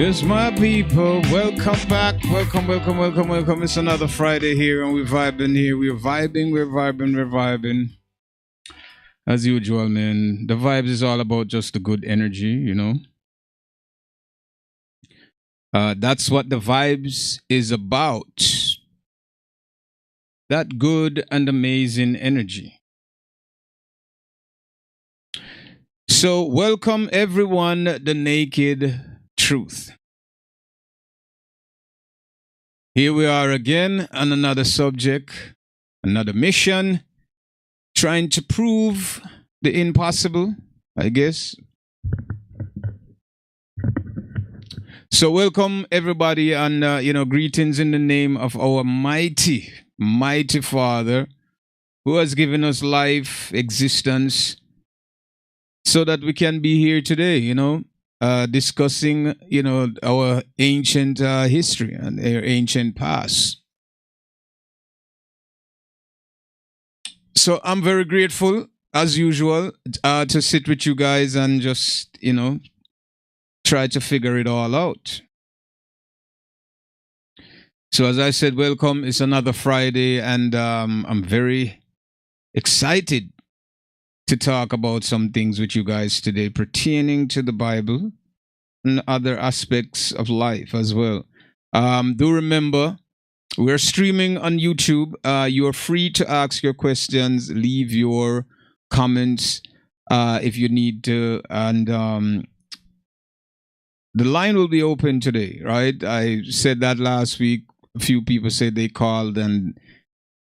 Yes, my people, welcome back. Welcome. It's another Friday here, and we're vibing here. We're vibing. As usual, man. The vibes is all about just the good energy, you know. That's what the vibes is about. That good and amazing energy. So, welcome everyone, the naked truth. Here we are again on another subject, another mission, trying to prove the impossible, I guess. So, welcome everybody, and greetings in the name of our mighty Father, who has given us life, existence, so that we can be here today, discussing, our ancient history and our ancient past. So I'm very grateful, as usual, to sit with you guys and just, try to figure it all out. So as I said, welcome. It's another Friday, and I'm very excited to talk about some things with you guys today pertaining to the Bible and other aspects of life as well. Do remember, we're streaming on YouTube. You are free to ask your questions, leave your comments if you need to, and the line will be open today, right? I said that last week. A few people said they called and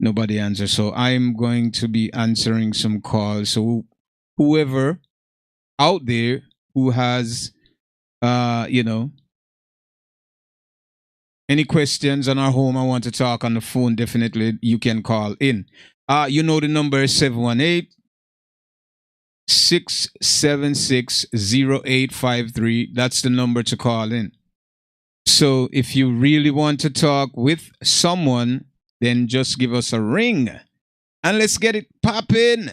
nobody answered. So I'm going to be answering some calls. So whoever out there who has, any questions on our home, I want to talk on the phone, definitely you can call in. The number is 718-676-0853. That's the number to call in. So if you really want to talk with someone, then just give us a ring and let's get it popping.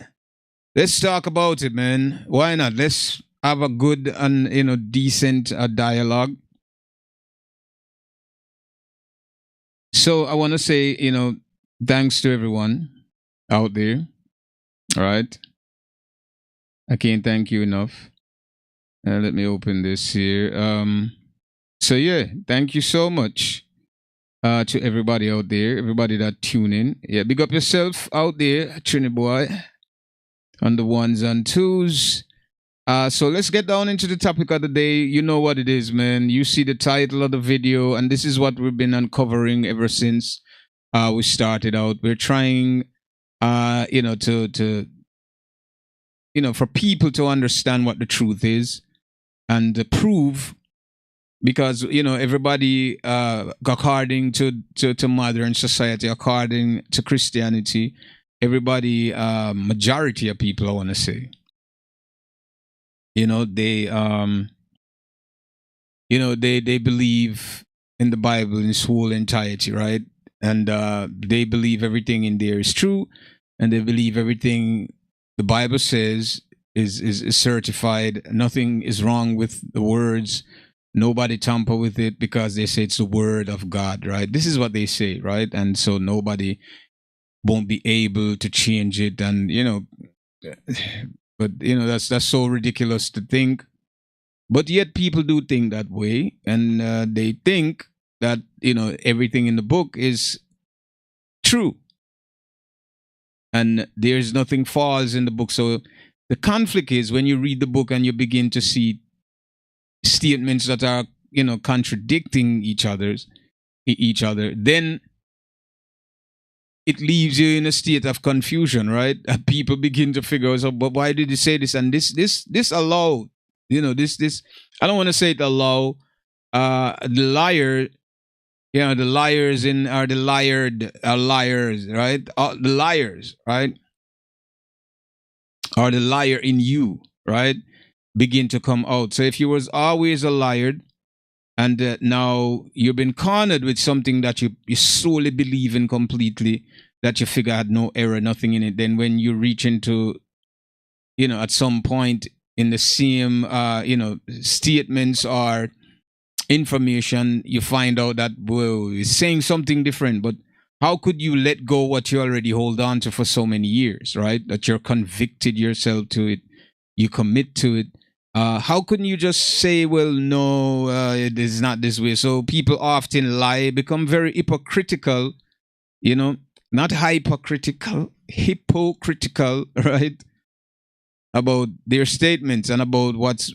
Let's talk about it, man. Why not? Let's have a good and decent dialogue. So I want to say, thanks to everyone out there. All right. I can't thank you enough. Let me open this here. So yeah, thank you so much to everybody out there, everybody that tune in. Yeah, big up yourself out there, Trini boy, on the ones and twos. So let's get down into the topic of the day. You know what it is, man. You see the title of the video, and this is what we've been uncovering ever since we started out. We're trying, for people to understand what the truth is and to prove. Because everybody, according to modern society, according to Christianity, everybody, majority of people, I want to say, they believe in the Bible in its whole entirety, right? And they believe everything in there is true, and they believe everything the Bible says is certified. Nothing is wrong with the words. Nobody tamper with it because they say it's the word of God, right? This is what they say, right? And so nobody won't be able to change it. And, but, that's so ridiculous to think. But yet people do think that way. And they think that, everything in the book is true. And there's nothing false in the book. So the conflict is when you read the book and you begin to see statements that are contradicting each other, then it leaves you in a state of confusion, right? People begin to figure out, but why did you say this? And this allow, this I don't want to say it allow the liar, the liars in are the liars, right? The liars, right? Or the liar in you, right? Begin to come out. So if you was always a liar and now you've been cornered with something that you solely believe in completely, that you figure had no error, nothing in it, then when you reach into, at some point in the same, statements or information, you find out that, well, it's saying something different. But how could you let go what you already hold on to for so many years, right? That you're convicted yourself to it, you commit to it. How couldn't you just say, well, no, it is not this way? So people often lie, become very hypocritical, not hypocritical, hypocritical, right? About their statements and about what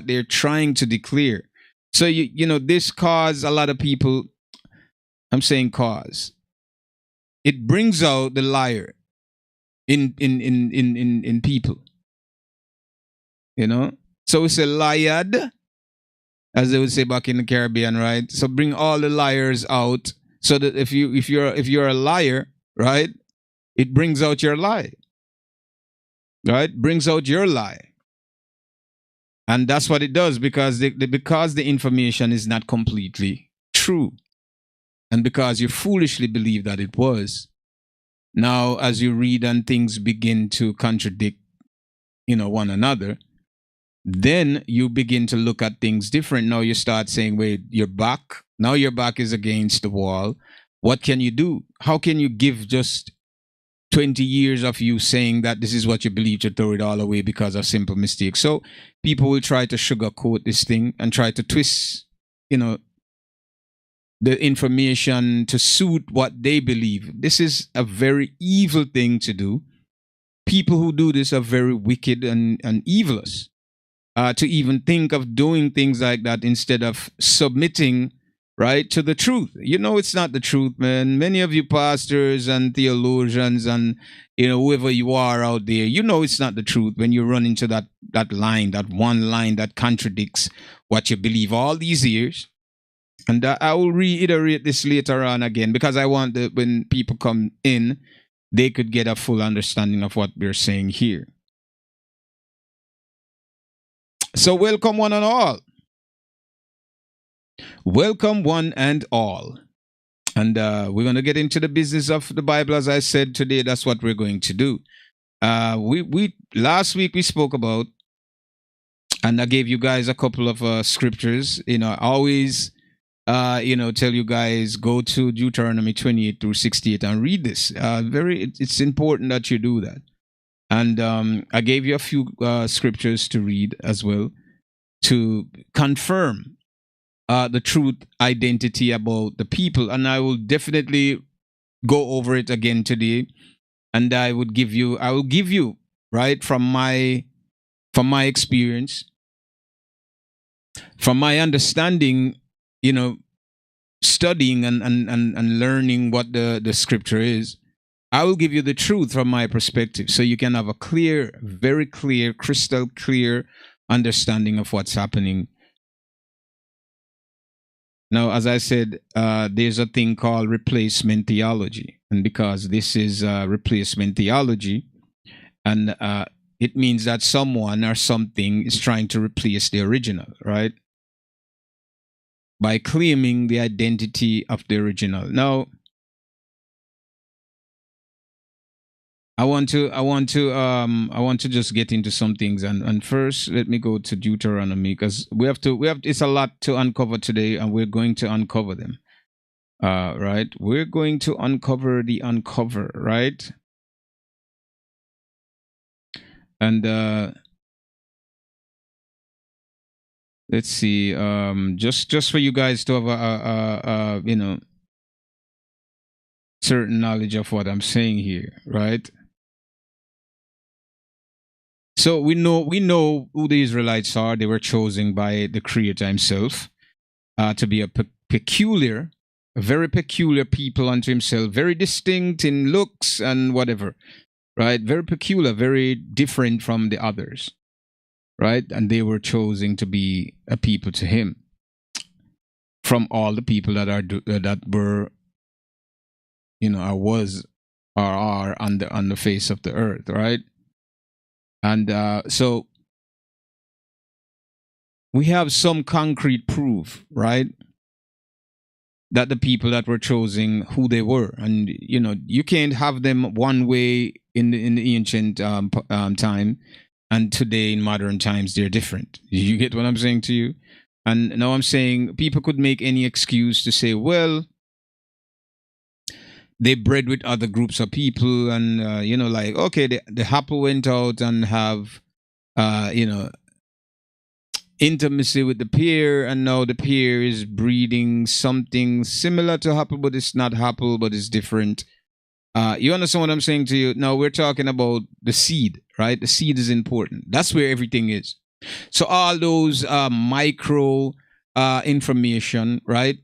they're trying to declare. So this cause a lot of people. I'm saying cause. It brings out the liar in people. So it's a liad, as they would say back in the Caribbean, right? So bring all the liars out, so that if you're a liar, right, it brings out your lie, right? Brings out your lie, and that's what it does, because because the information is not completely true, and because you foolishly believe that it was. Now, as you read and things begin to contradict, one another, then you begin to look at things different. Now you start saying, wait, your back is against the wall. What can you do? How can you give just 20 years of you saying that this is what you believe, to throw it all away because of simple mistakes? So people will try to sugarcoat this thing and try to twist, the information to suit what they believe. This is a very evil thing to do. People who do this are very wicked and evilous. To even think of doing things like that instead of submitting, right, to the truth. It's not the truth, man. Many of you pastors and theologians and whoever you are out there, it's not the truth when you run into that line, that one line that contradicts what you believe all these years. And I will reiterate this later on again, because I want that when people come in, they could get a full understanding of what we're saying here. So welcome one and all. Welcome one and all. And we're going to get into the business of the Bible. As I said today, that's what we're going to do. We last week we spoke about, and I gave you guys a couple of scriptures. I always tell you guys, go to Deuteronomy 28 through 68 and read this. It's important that you do that. And I gave you a few scriptures to read as well to confirm the truth identity about the people. And I will definitely go over it again today. And I will give you, right, from my experience, from my understanding, studying and learning what the scripture is. I will give you the truth from my perspective, so you can have a clear, very clear, crystal clear understanding of what's happening. Now, as I said, there's a thing called replacement theology. And because this is replacement theology, and it means that someone or something is trying to replace the original, right? By claiming the identity of the original. Now, I want to just get into some things, and first let me go to Deuteronomy, because we have it's a lot to uncover today, and we're going to uncover them. Right? We're going to uncover the uncover, right? And let's see, just for you guys to have a certain knowledge of what I'm saying here, right? So we know who the Israelites are. They were chosen by the Creator Himself to be a very peculiar people unto Himself, very distinct in looks and whatever, right? Very peculiar, very different from the others, right? And they were chosen to be a people to Him from all the people that were, or was or are on the face of the earth, right? And so we have some concrete proof, right, that the people that were chosen, who they were. And you can't have them one way in the ancient time, and today in modern times they're different. You get what I'm saying to you? And now I'm saying people could make any excuse to say, well, they bred with other groups of people, and like, okay, the apple went out and have intimacy with the peer, and now the peer is breeding something similar to apple, but it's not apple, but it's different. You understand what I'm saying to you? Now we're talking about the seed, right? The seed is important. That's where everything is. So all those micro information, right,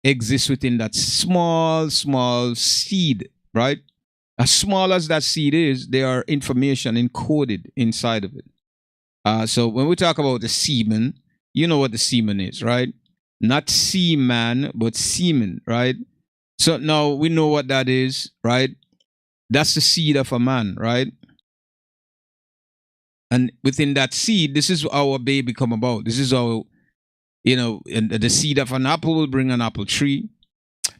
exists within that small seed, right? As small as that seed is, there are information encoded inside of it. So when we talk about the semen, you know what the semen is, right? Not seaman, but semen, right? So now we know what that is, right? That's the seed of a man, right? And within that seed, this is how a baby come about. This is how, and the seed of an apple will bring an apple tree.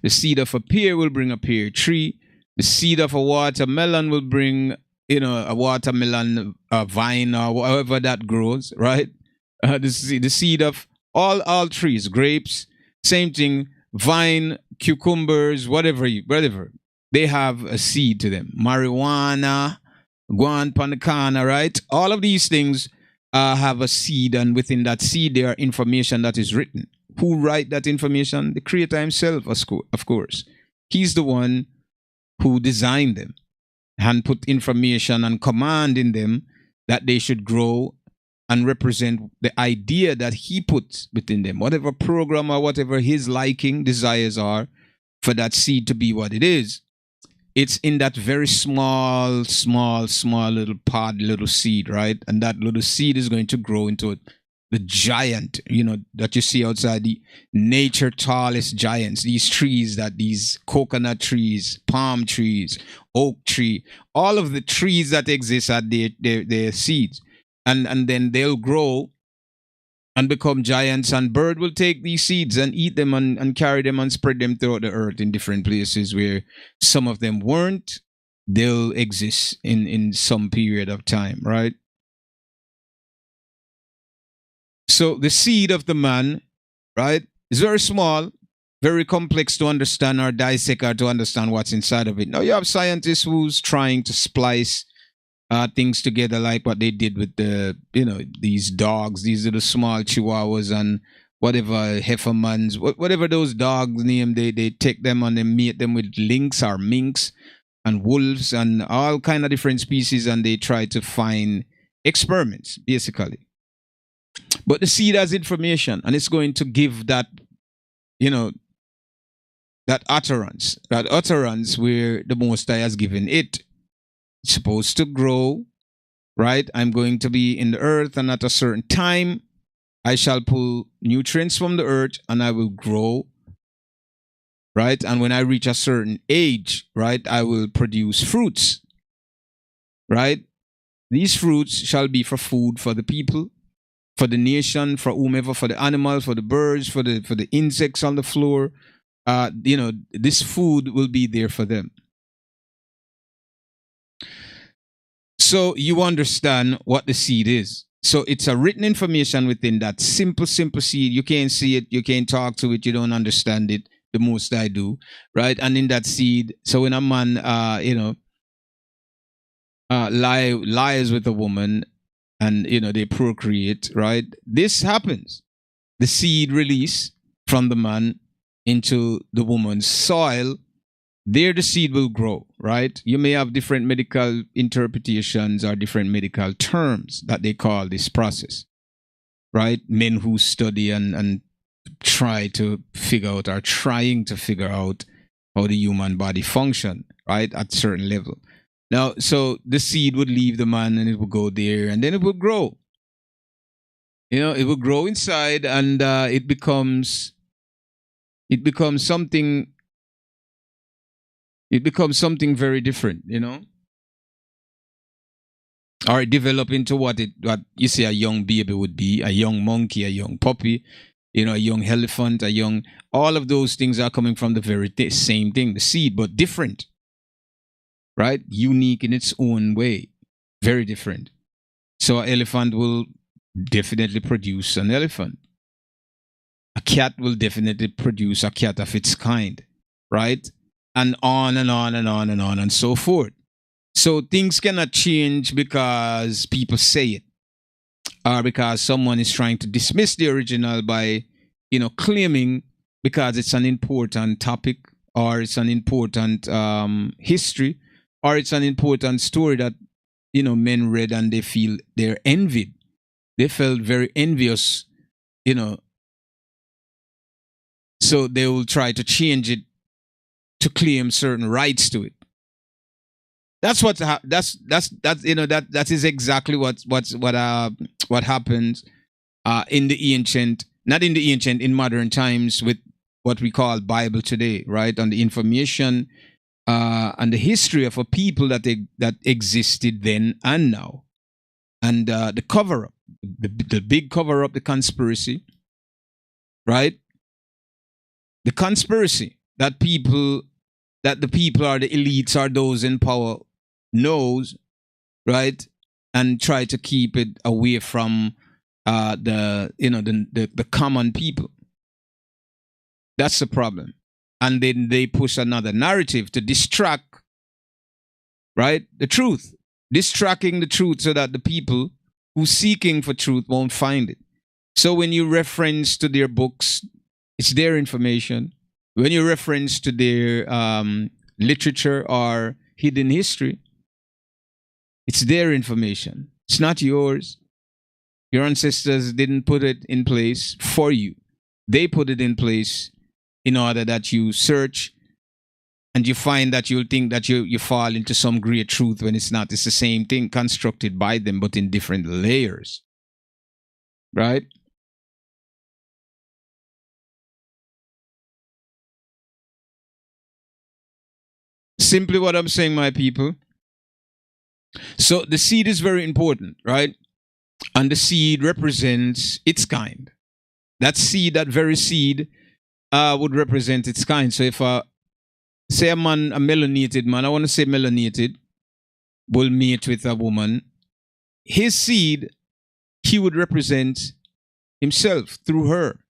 The seed of a pear will bring a pear tree. The seed of a watermelon will bring, a watermelon vine or however that grows, right? The seed of all trees, grapes, same thing, vine, cucumbers, whatever, they have a seed to them. Marijuana, guan panacana, right? All of these things have a seed, and within that seed, there are information that is written. Who write that information? The Creator Himself, of course. He's the one who designed them and put information and command in them that they should grow and represent the idea that He puts within them. Whatever program or whatever His liking, desires are for that seed to be what it is. It's in that very small little pod, little seed, right? And that little seed is going to grow into the giant, that you see outside, the nature tallest giants, these trees, these coconut trees, palm trees, oak tree, all of the trees that exist are their seeds. And then they'll grow and become giants, and bird will take these seeds and eat them and carry them and spread them throughout the earth in different places where some of them weren't. They'll exist in some period of time, right? So the seed of the man, right, is very small, very complex to understand or dissect or to understand what's inside of it. Now you have scientists who's trying to splice things together, like what they did with these dogs, these little small chihuahuas and whatever Heffermans, whatever those dogs name, they take them and they mate them with lynx or minks and wolves and all kind of different species, and they try to find experiments basically. But the seed has information, and it's going to give that, that utterance where the Most High has given it. It's supposed to grow, right? I'm going to be in the earth, and at a certain time, I shall pull nutrients from the earth and I will grow, right? And when I reach a certain age, right, I will produce fruits, right? These fruits shall be for food for the people, for the nation, for whomever, for the animals, for the birds, for the insects on the floor. This food will be there for them. So you understand what the seed is. So it's a written information within that simple seed. You can't see it, you can't talk to it, you don't understand it. The Most I do, right? And in that seed, so when a man, lies with a woman, and they procreate, right? This happens. The seed release from the man into the woman's soil. There the seed will grow, right? You may have different medical interpretations or different medical terms that they call this process, right? Men who study and try to figure out, or trying to figure out how the human body function, right? At a certain level. Now, so the seed would leave the man and it would go there, and then it would grow. It would grow inside, and it becomes something. It becomes something very different, or it develop into what you say a young baby would be, a young monkey, a young puppy, a young elephant, all of those things are coming from the very same thing, the seed, but different, right? Unique in its own way, very different. So an elephant will definitely produce an elephant. a cat will definitely produce a cat of its kind, right? And on and on and on and on and so forth. So things cannot change because people say it, or because someone is trying to dismiss the original by, claiming because it's an important topic, or it's an important history, or it's an important story that men read and they feel they're envied. They felt very envious, so they will try to change it to claim certain rights to it. That's that is exactly what happens in the ancient, not in the ancient, in modern times, with what we call Bible today, right? On the information and the history of a people that existed then and now, and the cover up, the big cover up, the conspiracy, right? The conspiracy that the people are the elites, are those in power, knows, right, and try to keep it away from the common people. That's the problem. And then they push another narrative to distract, right, the truth, distracting the truth so that the people who seeking for truth won't find it. So when you reference to their books, it's their information. When you reference to their literature or hidden history, it's their information. It's not yours. Your ancestors didn't put it in place for you. They put it in place in order that you search and you find that you'll think that you fall into some great truth when it's not. It's the same thing constructed by them, but in different layers. Right? Simply what I'm saying, my people. So the seed is very important, right? And the seed represents its kind. That seed, that very seed, would represent its kind. So if say a melanated man, I want to say melanated, will mate with a woman, his seed, he would represent himself through her.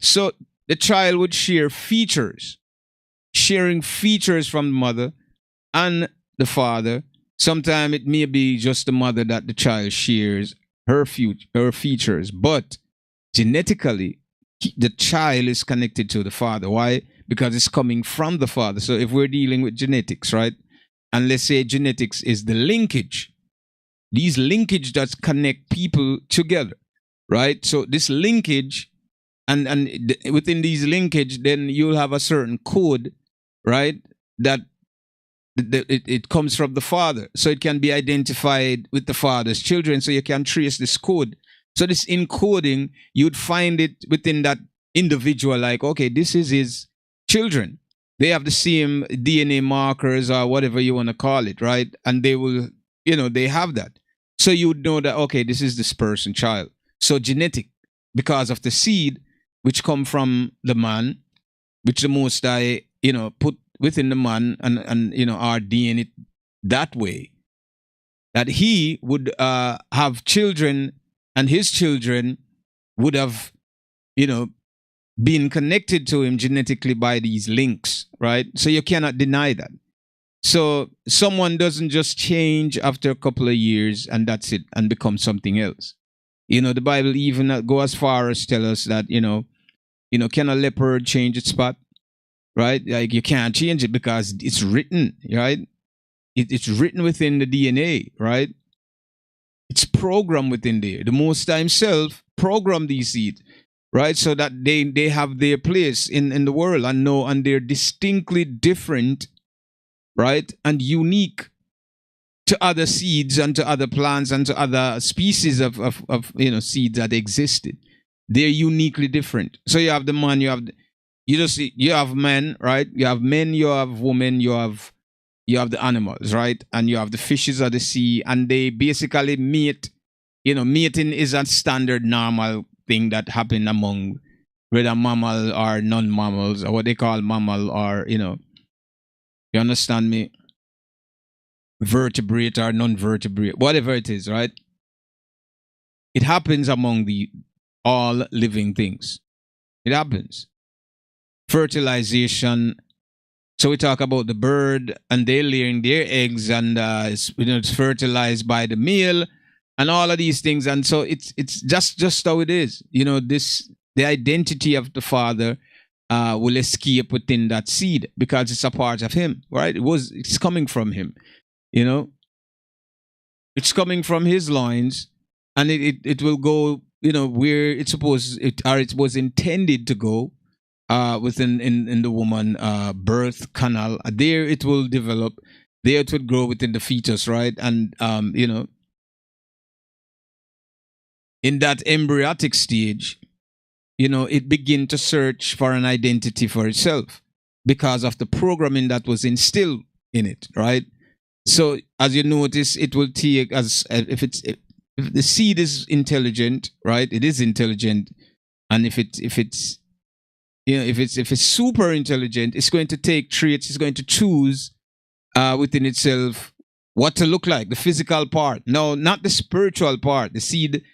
So the child would share features, sharing features from the mother and the father. Sometimes it may be just the mother that the child shares her features, but genetically, the child is connected to the father. Why? Because it's coming from the father. So if we're dealing with genetics, right? And let's say genetics is the linkage, these linkage that connect people together, right? So this linkage, and within these linkage, then you'll have a certain code, right? That it comes from the father. So it can be identified with the father's children. So you can trace this code. So this encoding, you'd find it within that individual, like, okay, this is his children. They have the same DNA markers or whatever you want to call it, right? And they will, they have that. So you would know that, okay, this is this person's child. So genetic, because of the seed, which come from the man, which the Most High, put within the man and are DNA it that way, that he would have children, and his children would have, been connected to him genetically by these links, right? So you cannot deny that. So someone doesn't just change after a couple of years and that's it and become something else. The Bible even go as far as tell us that, can a leopard change its spot? Right? Like you can't change it because it's written, right? It's written within the DNA, right? It's programmed within there. The Most High Himself programmed these seeds, right? So that they have their place in the world and they're distinctly different, right? And unique to other seeds and to other plants and to other species of seeds that existed. They're uniquely different. So you have the man, you have men, right? You have men, you have women, you have the animals, right? And you have the fishes of the sea, and they basically mate. Mating is a standard normal thing that happen among whether mammal or non-mammals, or what they call mammal, or you understand me? Vertebrate or non-vertebrate, whatever it is, right? It happens among the all living things. It happens. Fertilization. So we talk about the bird and they're laying their eggs and it's fertilized by the male and all of these things. And so it's just how it is. The identity of the father will escape within that seed because it's a part of him, right? It's coming from him, you know. It's coming from his loins, and it will go, where it was intended to go, within in the woman birth canal. There it will develop. There it would grow within the fetus, right? And in that embryonic stage, it begin to search for an identity for itself because of the programming that was instilled in it, right? So as you notice, it will take as if the seed is intelligent, right? It is intelligent, and if it's super intelligent, it's going to take traits. It's going to choose within itself what to look like, the physical part. No, not the spiritual part. The seed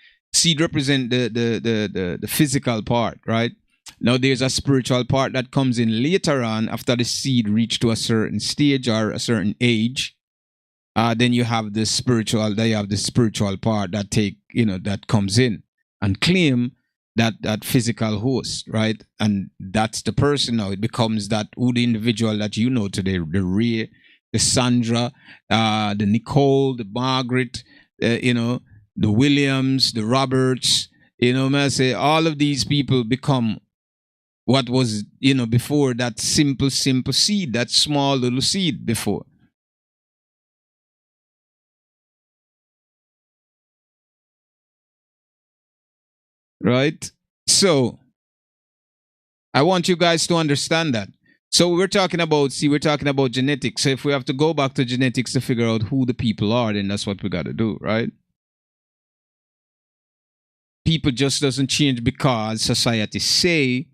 represent the physical part, right? Now there's a spiritual part that comes in later on after the seed reached to a certain stage or a certain age. Then you have the spiritual. They have the spiritual part that comes in and claim that physical host, right? And that's the person now. It becomes the individual that today, the Ray, the Sandra, the Nicole, the Margaret, the Williams, the Roberts. I say all of these people become what was before that simple seed, that small little seed before. Right? So I want you guys to understand that. So we're talking about genetics. So if we have to go back to genetics to figure out who the people are, then that's what we got to do, right? People just doesn't change because society say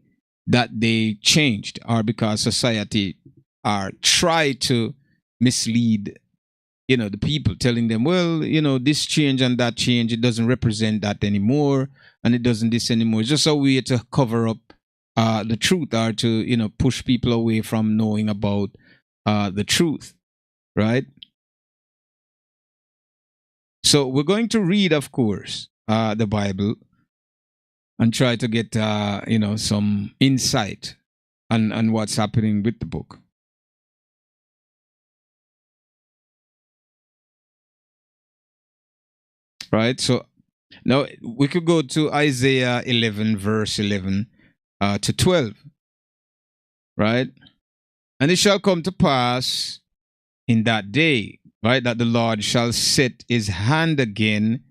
that they changed, or because society are try to mislead the people, telling them, well, this change and that change, it doesn't represent that anymore, and it doesn't this anymore. It's just a way to cover up the truth, or to push people away from knowing about the truth, right? So we're going to read, of course, the Bible and try to get some insight on what's happening with the book. Right? So now we could go to Isaiah 11, verse 11 to 12. Right? And it shall come to pass in that day, right, that the Lord shall set his hand again.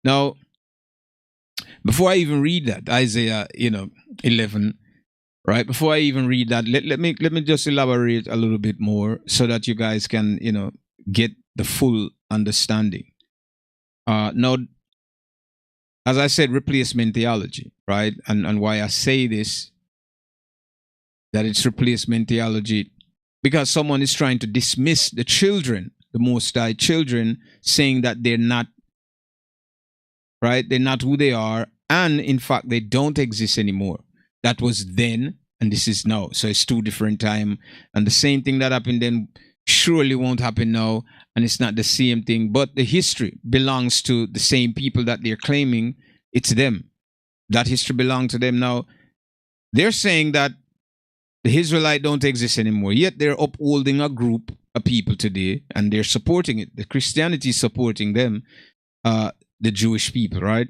Now, before I even read that, Isaiah, 11, right? Before I even read that, let me just elaborate a little bit more so that you guys can, get the full understanding. Now, as I said, replacement theology, right? And why I say this, that it's replacement theology, because someone is trying to dismiss the children, the Most High children, saying that they're not, right? They're not who they are. And in fact, they don't exist anymore. That was then, and this is now. So it's two different times. And the same thing that happened then surely won't happen now. And it's not the same thing. But the history belongs to the same people that they're claiming it's them. That history belongs to them. Now, they're saying that the Israelite don't exist anymore. Yet they're upholding a group of people today, and they're supporting it. The Christianity is supporting them, the Jewish people, right?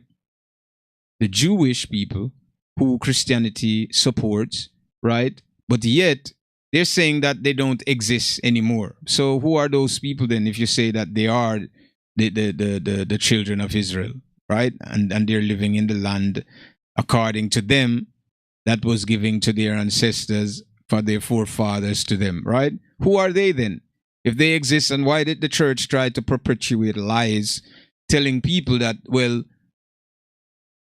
The Jewish people who Christianity supports, right? But yet they're saying that they don't exist anymore. So who are those people then? If you say that they are the children of Israel, right? And they're living in the land according to them that was given to their ancestors for their forefathers to them, right? Who are they then? If they exist, and why did the church try to perpetuate lies, telling people that, well,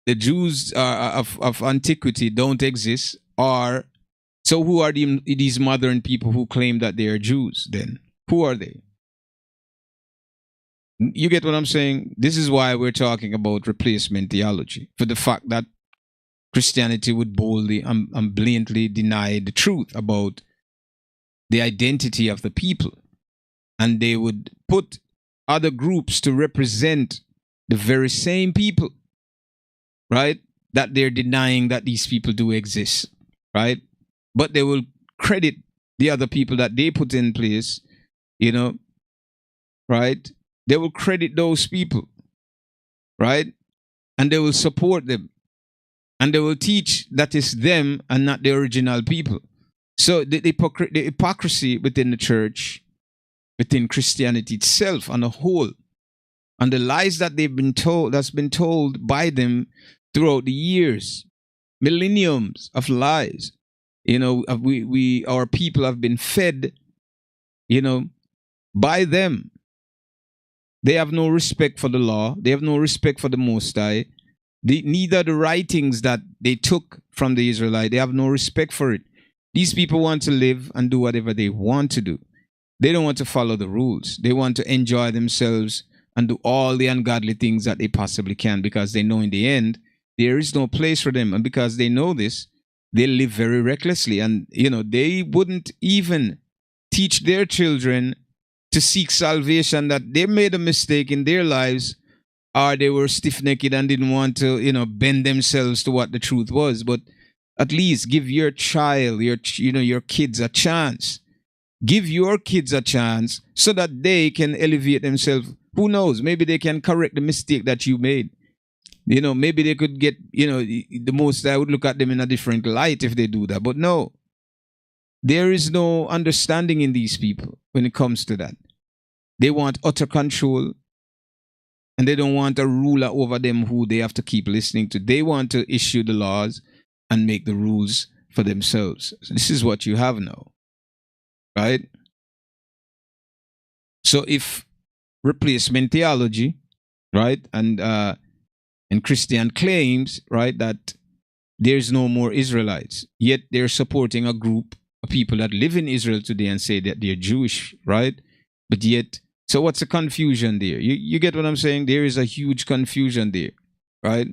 the Jews of antiquity don't exist? Or so who are these modern people who claim that they are Jews then? Who are they? You get what I'm saying? This is why we're talking about replacement theology, for the fact that Christianity would boldly and blatantly deny the truth about the identity of the people. And they would put other groups to represent the very same people, right? That they're denying that these people do exist, right? But they will credit the other people that they put in place, you know, right? They will credit those people, right? And they will support them. And they will teach that it's them and not the original people. So the hypocrisy within the church, within Christianity itself on a whole, and the lies that they've been told, that's been told by them throughout the years, millenniums of lies. Our people have been fed, by them. They have no respect for the law. They have no respect for the Most High. Neither the writings that they took from the Israelite, they have no respect for it. These people want to live and do whatever they want to do. They don't want to follow the rules. They want to enjoy themselves and do all the ungodly things that they possibly can, because they know in the end there is no place for them. And because they know this, they live very recklessly. And, they wouldn't even teach their children to seek salvation, that they made a mistake in their lives, or they were stiff-necked and didn't want to, bend themselves to what the truth was. But at least give your child, your kids a chance. Give your kids a chance so that they can elevate themselves. Who knows? Maybe they can correct the mistake that you made. Maybe they could get, the Most I would look at them in a different light if they do that. But no, there is no understanding in these people when it comes to that. They want utter control, and they don't want a ruler over them who they have to keep listening to. They want to issue the laws and make the rules for themselves. So this is what you have now, right? So if replacement theology, right, and Christian claims, right, that there's no more Israelites, yet they're supporting a group of people that live in Israel today and say that they're Jewish, right? But yet, so what's the confusion there? You get what I'm saying? There is a huge confusion there, right?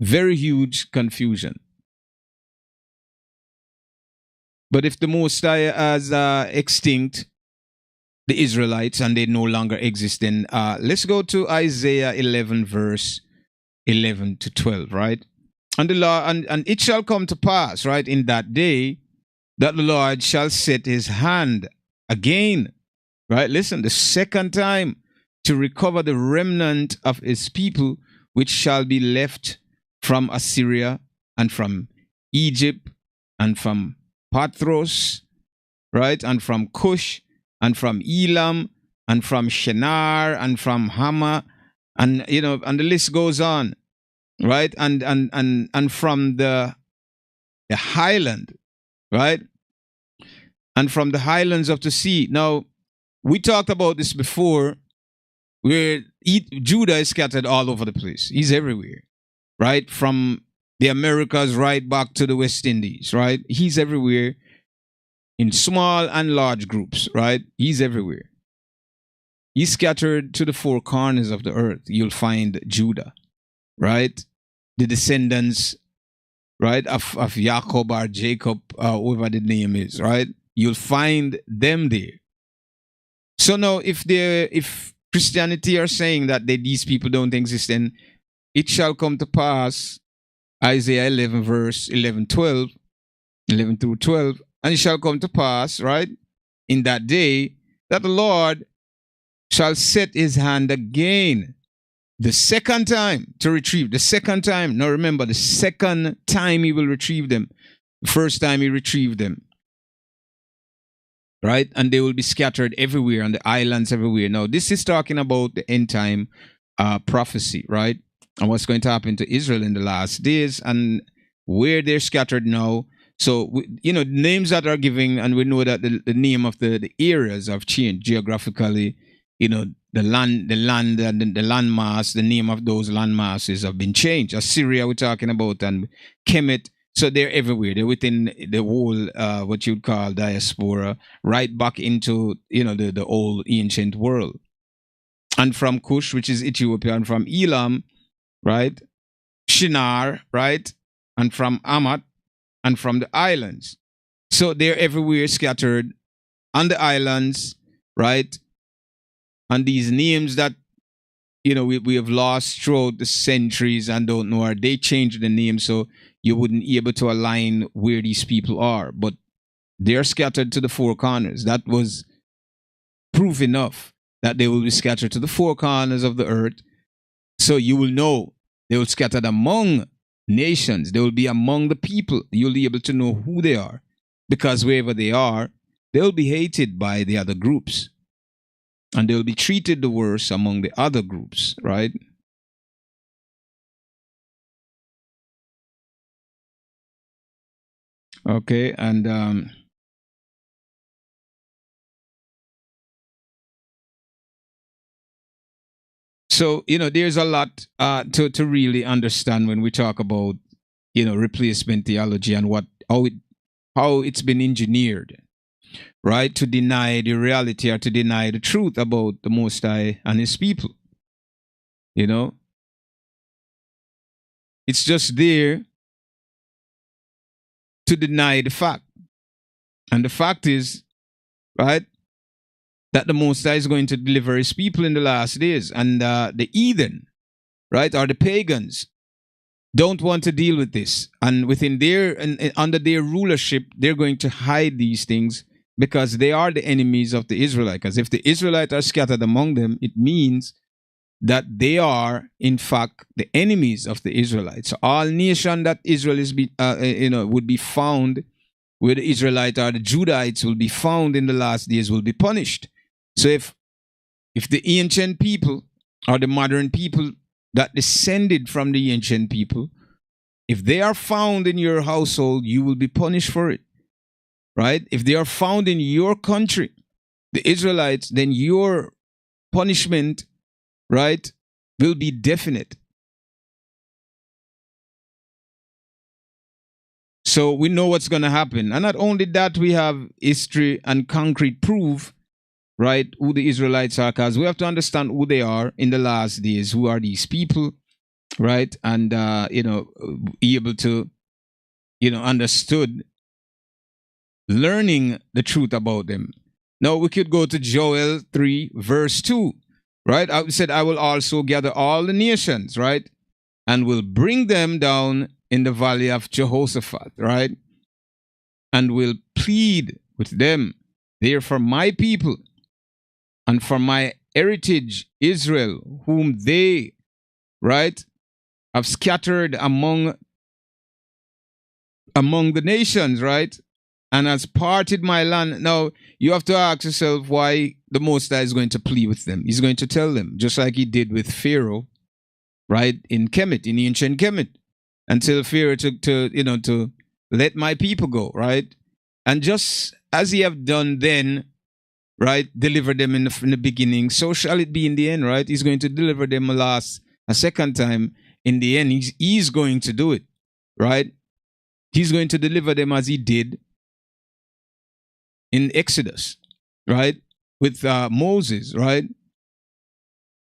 Very huge confusion. But if the Most High has extinct the Israelites and they no longer exist, then let's go to Isaiah 11, verse 11 to 12, right? And the law, and it shall come to pass, right, in that day, that the Lord shall set his hand again, right? Listen, the second time, to recover the remnant of his people, which shall be left from Assyria and from Egypt and from Pathros, right? And from Cush and from Elam and from Shinar and from Hamath, and and the list goes on, right? And from the highland, right? And from the highlands of the sea. Now, we talked about this before, where Judah is scattered all over the place. He's everywhere, right? From the Americas right back to the West Indies, right? He's everywhere in small and large groups, right? He's everywhere. He's scattered to the four corners of the earth. You'll find Judah, right? The descendants, right, of Jacob or Jacob, whoever the name is, right? You'll find them there. So now, if Christianity are saying that these people don't exist, then it shall come to pass, Isaiah 11, verse 11 through 12, and it shall come to pass, right, in that day, that the Lord shall set his hand again, the second time, to retrieve. The second time. Now remember, the second time he will retrieve them. The first time he retrieved them, right? And they will be scattered everywhere on the islands everywhere. Now, this is talking about the end time prophecy, right? And what's going to happen to Israel in the last days and where they're scattered now. So, names that are given, and we know that the name of the areas have changed geographically. The land and the landmass, the name of those landmasses have been changed. Assyria, we're talking about, and Kemet. So they're everywhere. They're within the whole, what you'd call diaspora, right back into, the old ancient world. And from Cush, which is Ethiopia, and from Elam, right? Shinar, right? and from Amat, and from the islands. So they're everywhere scattered on the islands, right? And these names that we have lost throughout the centuries and don't know, or they changed the name so you wouldn't be able to align where these people are. But they're scattered to the four corners. That was proof enough that they will be scattered to the four corners of the earth. So you will know they will scattered among nations. They will be among the people. You'll be able to know who they are. Because wherever they are, they'll be hated by the other groups. And they'll be treated the worst among the other groups, right? Okay, and so there's a lot to really understand when we talk about replacement theology and how it's been engineered, right, to deny the reality or to deny the truth about the Most High and His people. It's just there to deny the fact. And the fact is, right, that the Most High is going to deliver His people in the last days. And the heathen, right, or the pagans, don't want to deal with this. And within under their rulership, they're going to hide these things because they are the enemies of the Israelites. Because if the Israelites are scattered among them, it means that they are, in fact, the enemies of the Israelites. So all nation that Israel would be found, where the Israelites or the Judahites will be found in the last days, will be punished. So if the ancient people or the modern people that descended from the ancient people, if they are found in your household, you will be punished for it, right? If they are found in your country, the Israelites, then your punishment, right, will be definite. So we know what's going to happen. And not only that, we have history and concrete proof, right, who the Israelites are, because we have to understand who they are in the last days. Who are these people, right? And, be able to, understood, learning the truth about them. Now we could go to Joel 3, verse 2, right? I said, I will also gather all the nations, right? And will bring them down in the valley of Jehoshaphat, right? And will plead with them there for my people and for my heritage, Israel, whom they, right, have scattered among the nations, right? And has parted my land. Now, you have to ask yourself why the Most High is going to plead with them. He's going to tell them, just like he did with Pharaoh, right, in Kemet, in ancient Kemet, until Pharaoh to let my people go, right? And just as he have done then, right, deliver them in the beginning, so shall it be in the end, right? He's going to deliver them a second time. In the end, he's going to do it, right? He's going to deliver them as he did in Exodus, right? With Moses, right?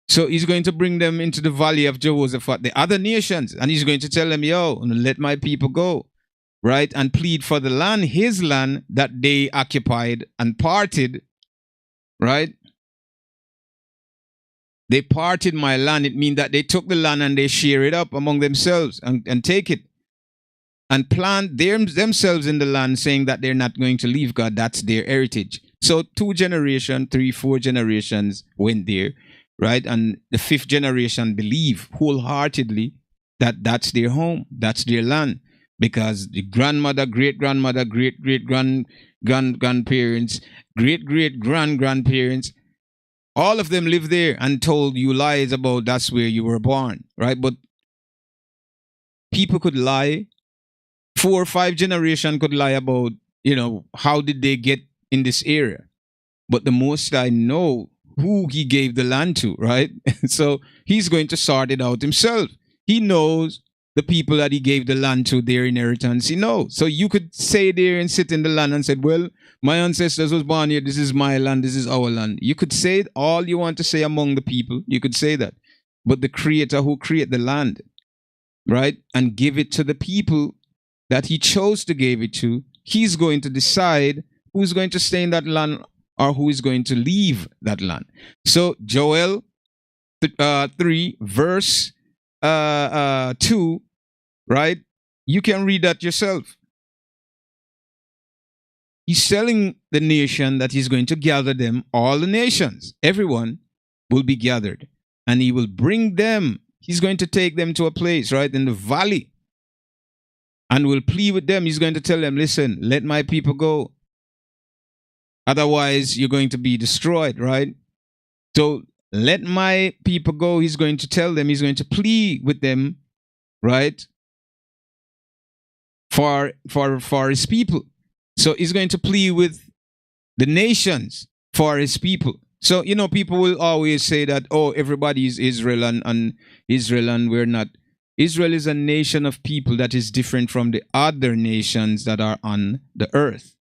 So he's going to bring them into the valley of Jehoshaphat, the other nations, and he's going to tell them, yo, let my people go, right? And plead for the land, his land that they occupied and parted, right? They parted my land. It means that they took the land and they share it up among themselves and take it and plant themselves in the land, saying that they're not going to leave God. That's their heritage. So 2 generations, 3, 4 generations went there, right? And the 5th generation believe wholeheartedly that that's their home, that's their land, because the grandmother, great-grandmother, great-great-grandparents, great-great-grandparents, all of them live there and told you lies about that's where you were born, right? But people could lie. 4 or 5 generations could lie about, how did they get in this area? But the Most High know who he gave the land to, right? So he's going to sort it out himself. He knows the people that he gave the land to, their inheritance. He knows. So you could say there and sit in the land and say, well, my ancestors was born here. This is my land. This is our land. You could say all you want to say among the people. You could say that. But the creator who created the land, right, and give it to the people, that he chose to give it to, he's going to decide who's going to stay in that land or who is going to leave that land. So Joel 3 verse 2, right? You can read that yourself. He's telling the nation that he's going to gather them, all the nations, everyone will be gathered, and he will bring them. He's going to take them to a place, right, in the valley, and will plead with them. He's going to tell them, listen, let my people go. Otherwise, you're going to be destroyed, right? So let my people go. He's going to tell them, he's going to plead with them, right, for his people. So he's going to plead with the nations for his people. So, you know, people will always say that, oh, everybody is Israel and Israel and we're not. Israel is a nation of people that is different from the other nations that are on the earth.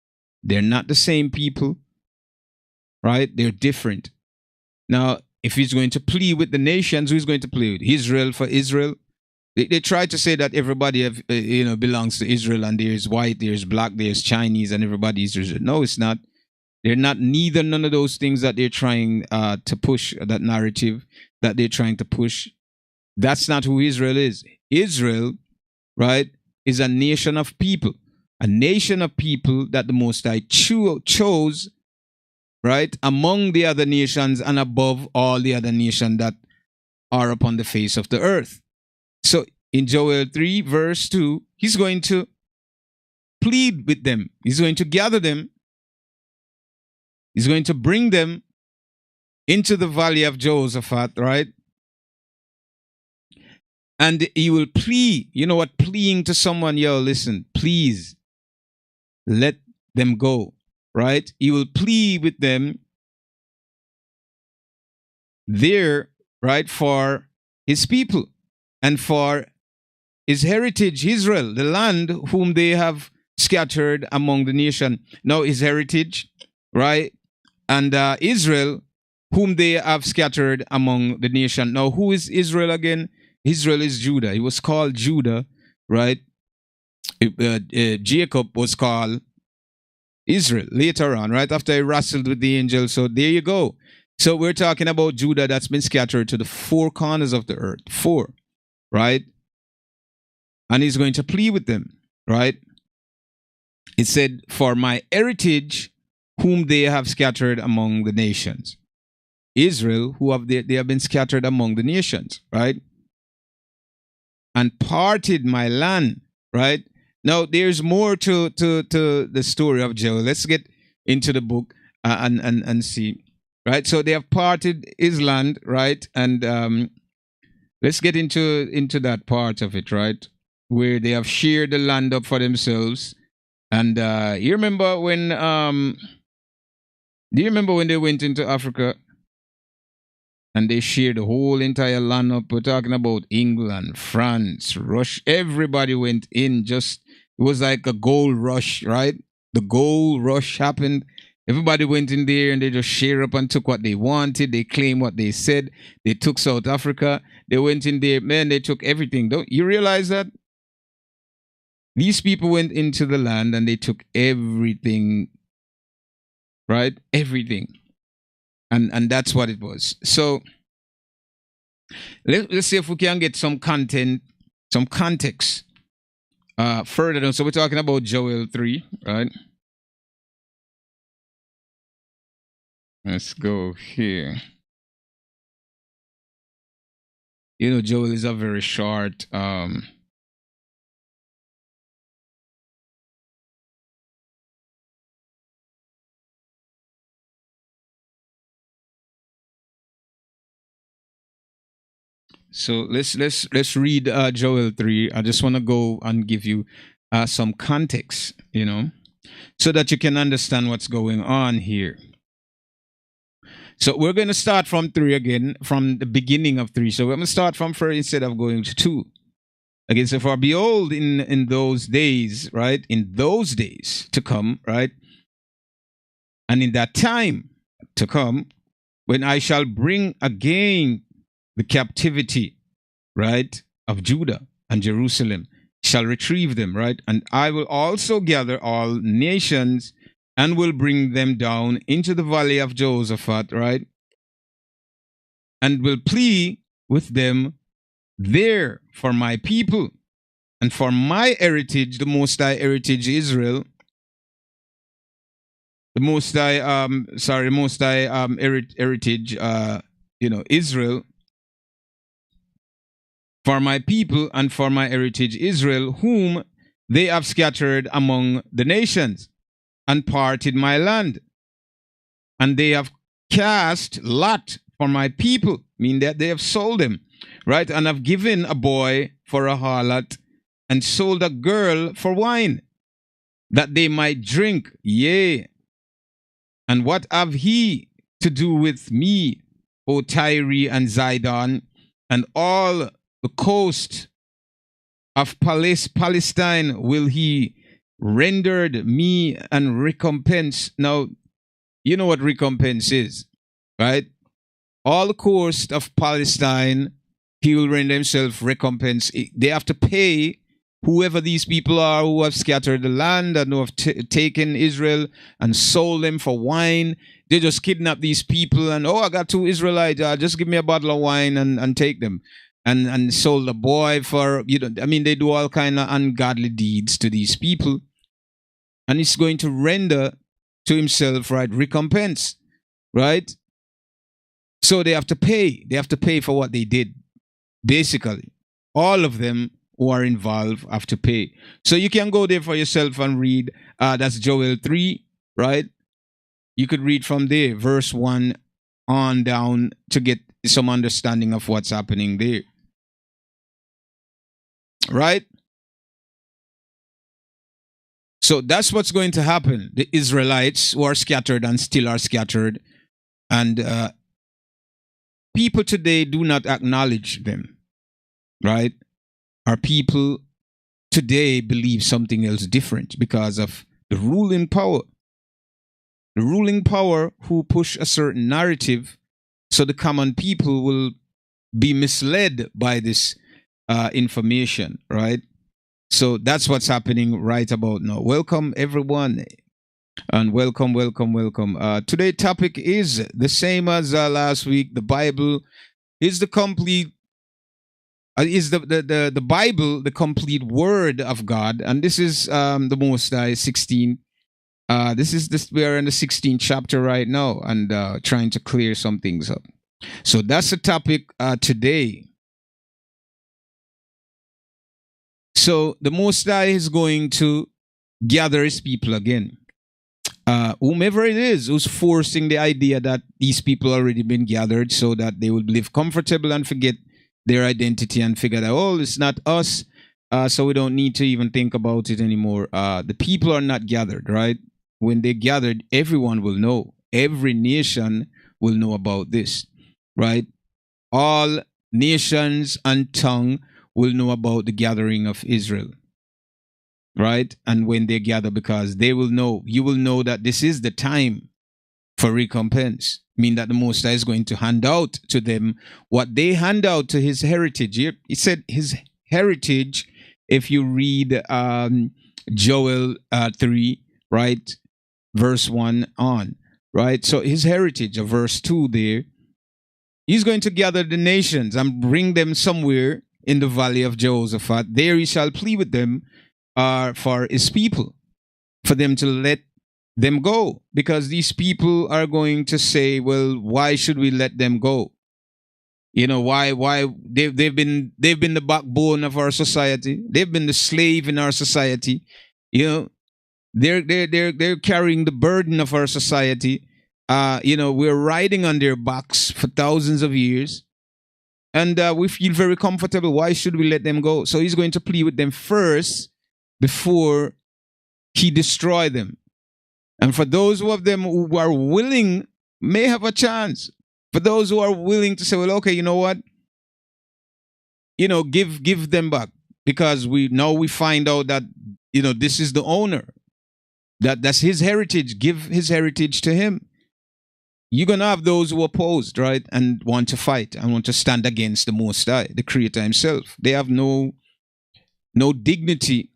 They're not the same people, right? They're different. Now, if he's going to plead with the nations, who's going to plead with Israel for Israel? They try to say that everybody belongs to Israel, and there's white, there's black, there's Chinese, and everybody is Israel. No, it's not. They're not neither none of those things that they're trying to push, that narrative that they're trying to push. That's not who Israel is. Israel, right, is a nation of people. A nation of people that the Most High chose, right, among the other nations and above all the other nations that are upon the face of the earth. So in Joel 3 verse 2, he's going to plead with them. He's going to gather them. He's going to bring them into the valley of Jehoshaphat, right? And he will plead. You know what? Pleading to someone, yo, listen, please let them go, right? He will plead with them there, right, for his people and for his heritage, Israel, the land whom they have scattered among the nation. Now, his heritage, right, and Israel, whom they have scattered among the nation. Now, who is Israel again? Israel is Judah. He was called Judah, right? Jacob was called Israel later on, right? After he wrestled with the angel. So there you go. So we're talking about Judah that's been scattered to the four corners of the earth. Four, right? And he's going to plead with them, right? It said, for my heritage, whom they have scattered among the nations. Israel, they have been scattered among the nations, right? And parted my land, right? Now, there's more to the story of Joel. Let's get into the book and see, right? So they have parted his land, right? And let's get into that part of it, right? Where they have shared the land up for themselves. And you remember when do you remember when they went into Africa and they shared the whole entire land up? We're talking about England, France, Russia. Everybody went in. It was like a gold rush, right? The gold rush happened. Everybody went in there and they just shared up and took what they wanted. They claimed what they said. They took South Africa. They went in there, man, they took everything. Don't you realize that? These people went into the land and they took everything, right? Everything. And that's what it was. So let's see if we can get some content, some context further down. So we're talking about Joel 3, right? Let's go here. You know, Joel is a very short so let's read Joel 3. I just want to go and give you some context, you know, so that you can understand what's going on here. So we're going to start from 3 again, from the beginning of 3. So we're going to start from 4 instead of going to 2. Again, so for behold, in those days, right? In those days to come, right? And in that time to come, when I shall bring again the captivity, right, of Judah and Jerusalem, shall retrieve them, right? And I will also gather all nations and will bring them down into the valley of Jehoshaphat, right? And will plead with them there for my people and for my heritage, the Most High heritage Israel, the Most High, the Most High heritage, Israel, for my people and for my heritage Israel, whom they have scattered among the nations and parted my land. And they have cast lot for my people, meaning that they have sold them, right? And have given a boy for a harlot and sold a girl for wine, that they might drink. Yea. And what have he to do with me, O Tyre and Zidon, and all the coast of Palestine will he rendered me and recompense. Now, you know what recompense is, right? All the coast of Palestine, he will render himself recompense. They have to pay whoever these people are who have scattered the land and who have taken Israel and sold them for wine. They just kidnap these people and, I got 2 Israelites, just give me a bottle of wine and take them. And sold a boy for, they do all kind of ungodly deeds to these people. And he's going to render to himself, right, recompense, right? So they have to pay. They have to pay for what they did. Basically, all of them who are involved have to pay. So you can go there for yourself and read. That's Joel 3, right? You could read from there, verse 1 on down, to get some understanding of what's happening there. Right? So that's what's going to happen. The Israelites who are scattered and still are scattered, and people today do not acknowledge them, right? Our people today believe something else different because of the ruling power. The ruling power who push a certain narrative, so the common people will be misled by this information, right? So that's what's happening right about now. Welcome, everyone. And welcome. Today's topic is the same as last week. The Bible is the complete, is the Bible the complete word of God? And this is the Most High 16. We are in the 16th chapter right now, and trying to clear some things up. So that's the topic today. So the Most High is going to gather his people again. Whomever it is who's forcing the idea that these people already been gathered so that they will live comfortable and forget their identity and figure that, it's not us, so we don't need to even think about it anymore. The people are not gathered, right? When they gathered, everyone will know. Every nation will know about this, right? All nations and tongue will know about the gathering of Israel, right? And when they gather, because they will know, you will know that this is the time for recompense. Mean that the Most High is going to hand out to them what they hand out to his heritage. He said his heritage, if you read Joel 3, right? Verse 1 on, right? So his heritage, of verse 2 there, he's going to gather the nations and bring them somewhere in the valley of Jehoshaphat. There he shall plead with them for his people, for them to let them go, because these people are going to say, well, why should we let them go? Why they've been the backbone of our society. They've been the slave in our society. They're carrying the burden of our society. We're riding on their backs for thousands of years, and we feel very comfortable. Why should we let them go? So he's going to plead with them first before he destroy them. And for those of them who are willing, may have a chance. For those who are willing to say, well, okay, you know what? Give them back, because we find out that, this is the owner. That's his heritage. Give his heritage to him. You're going to have those who are opposed, right? And want to fight and want to stand against the Most High, the Creator himself. They have no no dignity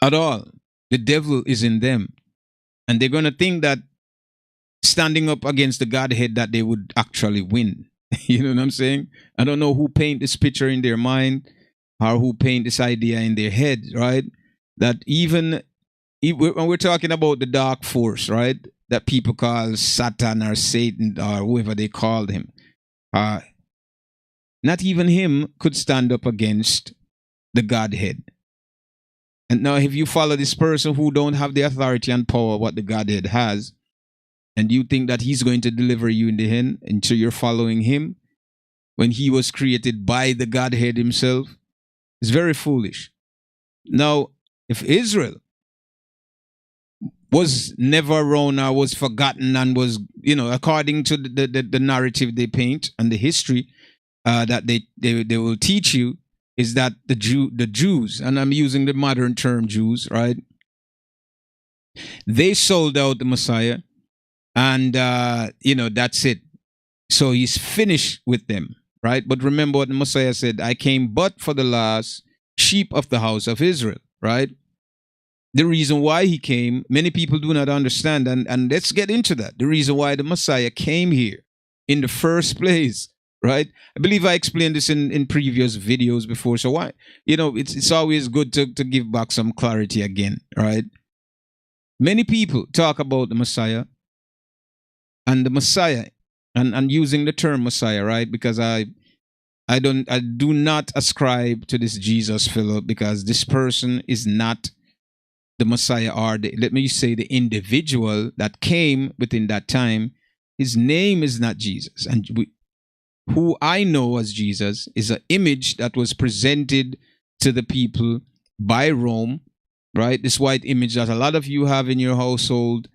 at all. The devil is in them. And they're going to think that standing up against the Godhead that they would actually win. You know what I'm saying? I don't know who paint this picture in their mind or who paint this idea in their head, right? That even when we're talking about the dark force, right? That people call Satan or Satan or whoever they called him. Not even him could stand up against the Godhead. And now if you follow this person who don't have the authority and power what the Godhead has, and you think that he's going to deliver you in the end until you're following him when he was created by the Godhead himself, it's very foolish. Now, if Israel was never around or was forgotten and was, according to the narrative they paint and the history that they will teach you, is that the Jews, and I'm using the modern term Jews, right? They sold out the Messiah, and that's it. So he's finished with them, right? But remember what the Messiah said: I came but for the last sheep of the house of Israel, right? The reason why he came, many people do not understand, and let's get into that. The reason why the Messiah came here in the first place, right? I believe I explained this in previous videos before. So why, it's always good to give back some clarity again, right? Many people talk about the Messiah and the Messiah and using the term Messiah, right? Because I do not ascribe to this Jesus fellow, because this person is not the Messiah, or let me say the individual that came within that time. His name is not Jesus. And who I know as Jesus is an image that was presented to the people by Rome, right? This white image that a lot of you have in your household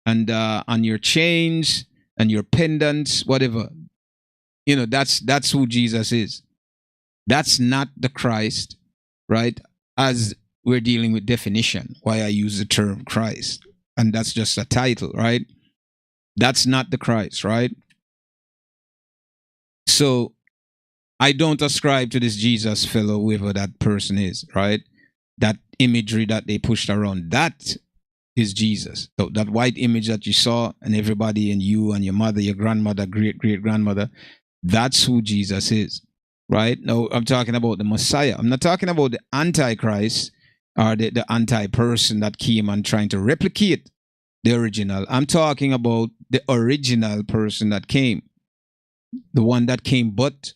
and on your chains and your pendants, whatever. That's who Jesus is. That's not the Christ, right? As we're dealing with definition, why I use the term Christ. And that's just a title, right? That's not the Christ, right? So I don't ascribe to this Jesus fellow, whoever that person is, right? That imagery that they pushed around, that is Jesus. So that white image that you saw, and everybody, and you and your mother, your grandmother, great-great-grandmother, that's who Jesus is, right? Now, I'm talking about the Messiah. I'm not talking about the Antichrist or the anti-person that came and trying to replicate the original. I'm talking about the original person that came. The one that came but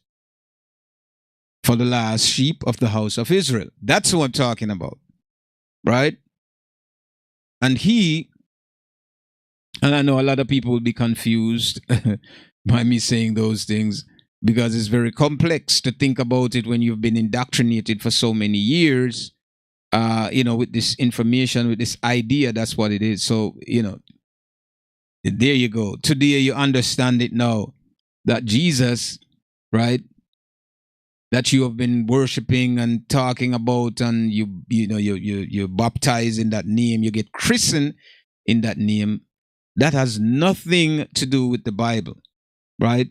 for the last sheep of the house of Israel. That's who I'm talking about, right? And I know a lot of people will be confused by me saying those things, because it's very complex to think about it when you've been indoctrinated for so many years, with this information, with this idea. That's what it is. So, there you go. Today you understand it now, that Jesus, right, that you have been worshiping and talking about, and you baptize in that name, you get christened in that name. That has nothing to do with the Bible, right?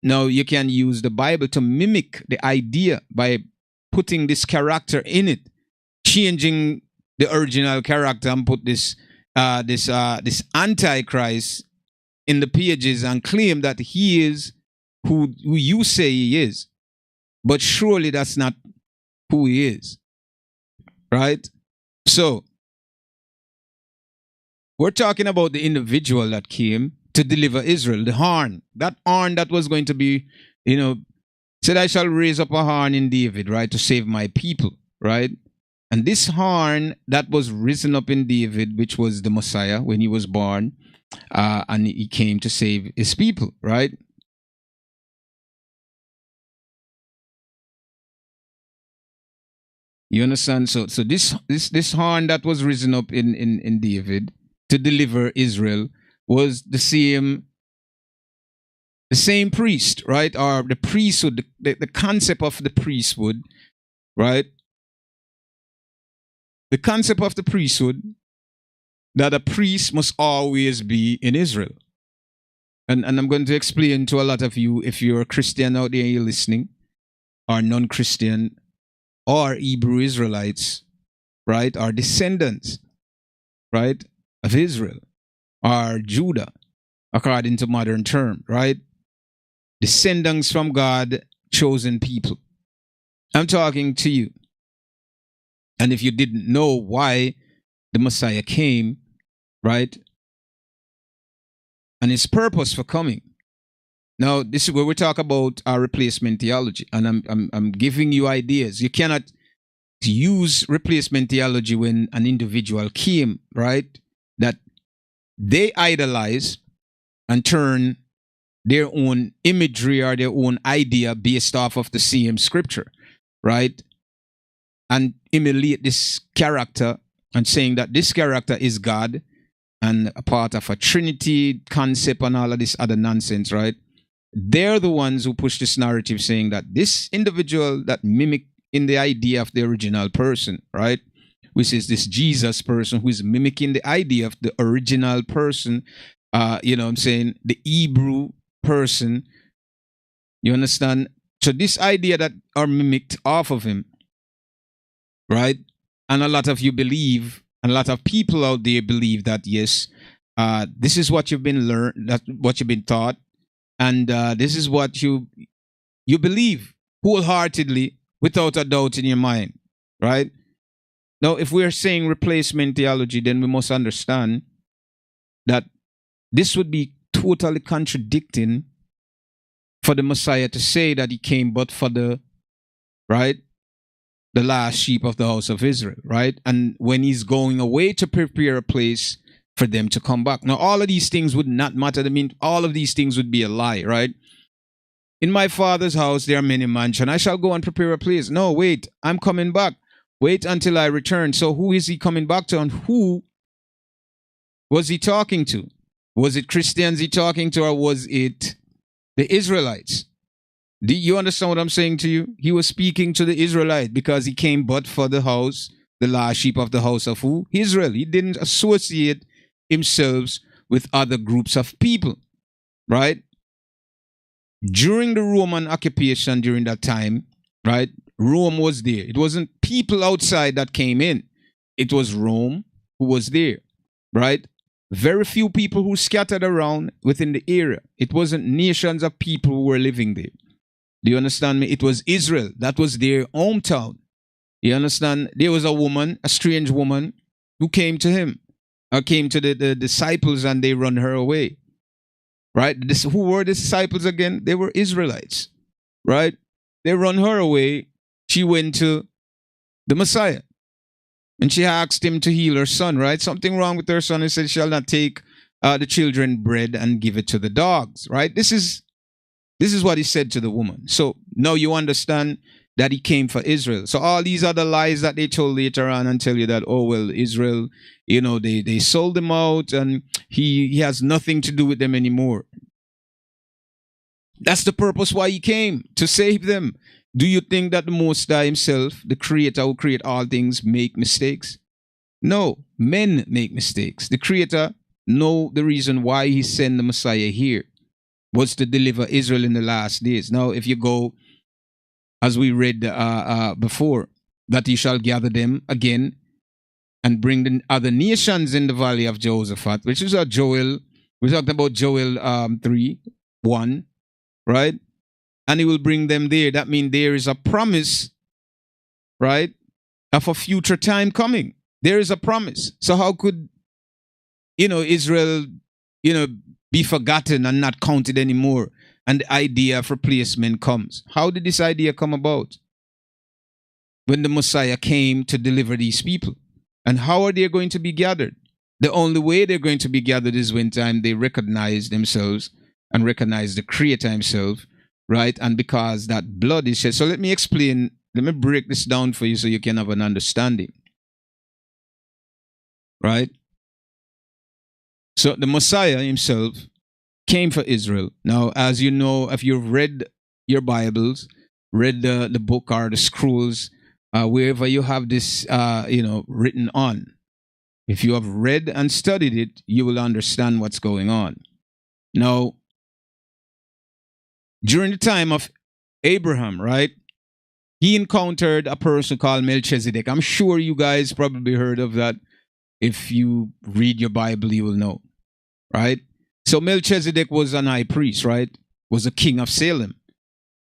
Now you can use the Bible to mimic the idea by putting this character in it, changing the original character, and put this Antichrist in the pages and claim that he is who you say he is. But surely that's not who he is, right? So we're talking about the individual that came to deliver Israel, the horn. That horn that was going to be, said, I shall raise up a horn in David, right, to save my people, right? And this horn that was risen up in David, which was the Messiah when he was born, and he came to save his people, right? You understand? So this horn that was risen up in David to deliver Israel was the same priest, right? Or the priesthood, the concept of the priesthood, right? The concept of the priesthood, that a priest must always be in Israel. And I'm going to explain to a lot of you, if you're a Christian out there, you're listening, or non-Christian, or Hebrew Israelites, right, are descendants, right, of Israel, or Judah, according to modern term, right? Descendants from God, chosen people. I'm talking to you. And if you didn't know why the Messiah came, right, and his purpose for coming. Now, this is where we talk about our replacement theology, and I'm giving you ideas. You cannot use replacement theology when an individual came, right, that they idolize and turn their own imagery or their own idea based off of the same scripture, right, and emulate this character and saying that this character is God and a part of a Trinity concept and all of this other nonsense, right? They're the ones who push this narrative saying that this individual that mimic in the idea of the original person, right? Which is this Jesus person who is mimicking the idea of the original person, you know what I'm saying, the Hebrew person. You understand? So this idea that are mimicked off of him, right? And a lot of you believe, and a lot of people out there believe that, yes, this is what you've been learned, that's what you've been taught, and this is what you believe wholeheartedly, without a doubt in your mind, right? Now, if we're saying replacement theology, then we must understand that this would be totally contradicting for the Messiah to say that he came but for the, right, the last sheep of the house of Israel, right? And when he's going away to prepare a place for them to come back. Now, all of these things would not matter. I mean, all of these things would be a lie, right? In my Father's house, there are many mansions. I shall go and prepare a place. No, wait, I'm coming back. Wait until I return. So who is he coming back to, and who was he talking to? Was it Christians he talking to, or was it the Israelites? Do you understand what I'm saying to you? He was speaking to the Israelite because he came but for the house, the last sheep of the house of who? Israel. He didn't associate himself with other groups of people, right? During the Roman occupation, during that time, right, Rome was there. It wasn't people outside that came in. It was Rome who was there, right? Very few people who scattered around within the area. It wasn't nations of people who were living there. Do you understand me? It was Israel. That was their hometown. You understand? There was a woman, a strange woman, who came to him, or came to the disciples, and they run her away. Right? Who were the disciples again? They were Israelites. Right? They run her away. She went to the Messiah. And she asked him to heal her son, right? Something wrong with her son. He said, shall not take the children bread and give it to the dogs, right? This is what he said to the woman. So now you understand that he came for Israel. So all these other lies that they told later on and tell you that, oh, well, Israel, you know, they sold him out and he has nothing to do with them anymore. That's the purpose why he came, to save them. Do you think that the Most High himself, the creator who create all things, make mistakes? No, men make mistakes. The creator know the reason why he sent the Messiah here was to deliver Israel in the last days. Now, if you go, as we read before, that he shall gather them again and bring the other nations in the valley of Jehoshaphat, which is Joel, we're talking about Joel 3:1, right? And he will bring them there. That means there is a promise, right, of a future time coming. There is a promise. So how could, Israel, be forgotten and not counted anymore, and the idea of replacement comes? How did this idea come about? When the Messiah came to deliver these people. And how are they going to be gathered? The only way they're going to be gathered is when time they recognize themselves and recognize the Creator himself, right? And because that blood is shed. So let me explain, let me break this down for you so you can have an understanding. Right? So the Messiah himself came for Israel. Now, as you know, if you've read your Bibles, read the book or the scrolls, wherever you have this, written on, if you have read and studied it, you will understand what's going on. Now, during the time of Abraham, right? he encountered a person called Melchizedek. I'm sure you guys probably heard of that. If you read your Bible, you will know, right? So Melchizedek was an high priest, right? Was a king of Salem.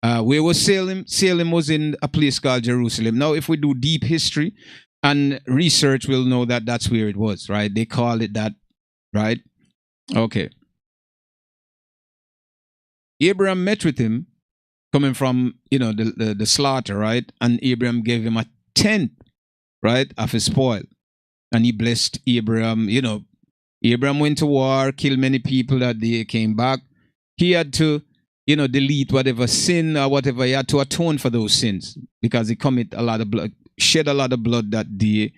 Where was Salem? Salem was in a place called Jerusalem. Now, if we do deep history and research, we'll know that that's where it was, right? They call it that, right? Okay. Abraham met with him coming from, the slaughter, right? And Abraham gave him a tenth, right, of his spoil. And he blessed Abraham. Abraham went to war, killed many people that day, came back. He had to, delete whatever sin or whatever. He had to atone for those sins because he commit a lot of blood, shed a lot of blood that day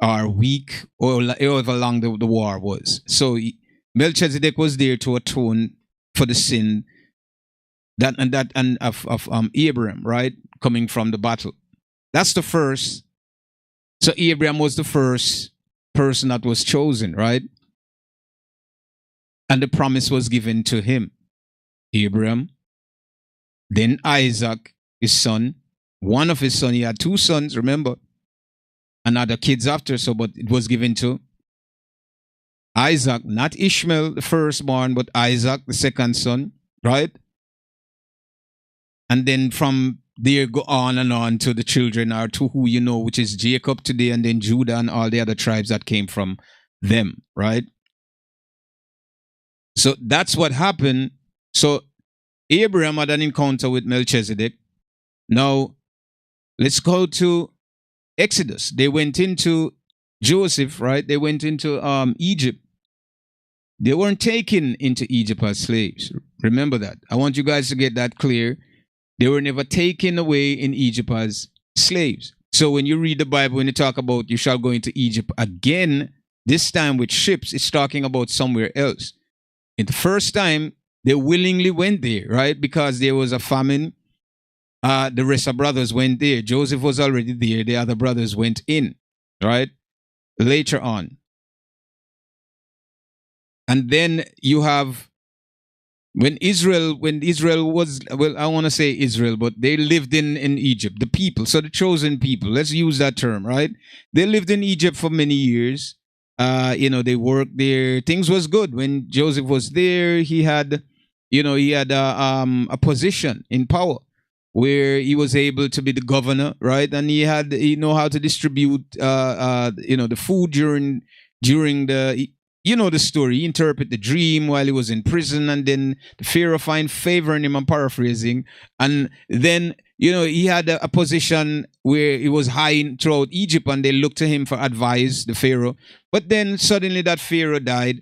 or week or however long the war was. So Melchizedek was there to atone for the sin of Abraham, right? Coming from the battle. That's the first. So Abraham was the first person that was chosen, right? And the promise was given to him. Abraham, then Isaac, his son. One of his sons, he had two sons, remember? And other kids after, but it was given to Isaac, not Ishmael, the firstborn, but Isaac, the second son, right? And then from there go on and on to the children, or to who you know, which is Jacob today, and then Judah and all the other tribes that came from them, right? So that's what happened. So Abraham had an encounter with Melchizedek. Now, let's go to Exodus. They went into Joseph, right? They went into Egypt. They weren't taken into Egypt as slaves. Remember that. I want you guys to get that clear. They were never taken away in Egypt as slaves. So when you read the Bible, when you talk about you shall go into Egypt again, this time with ships, it's talking about somewhere else. In the first time, they willingly went there, right? Because there was a famine. The rest of brothers went there. Joseph was already there. The other brothers went in, right? Later on. And then you have when Israel was, well, I want to say Israel, but they lived in Egypt, the people, so the chosen people, let's use that term, right? They lived in Egypt for many years. They worked there. Things was good. When Joseph was there, he had a position in power where he was able to be the governor, right? And he know how to distribute, the food during the, the story. He interpreted the dream while he was in prison, and then the Pharaoh find favor in him. I'm paraphrasing. And then, he had a position where he was high throughout Egypt, and they looked to him for advice, the Pharaoh. But then suddenly that Pharaoh died.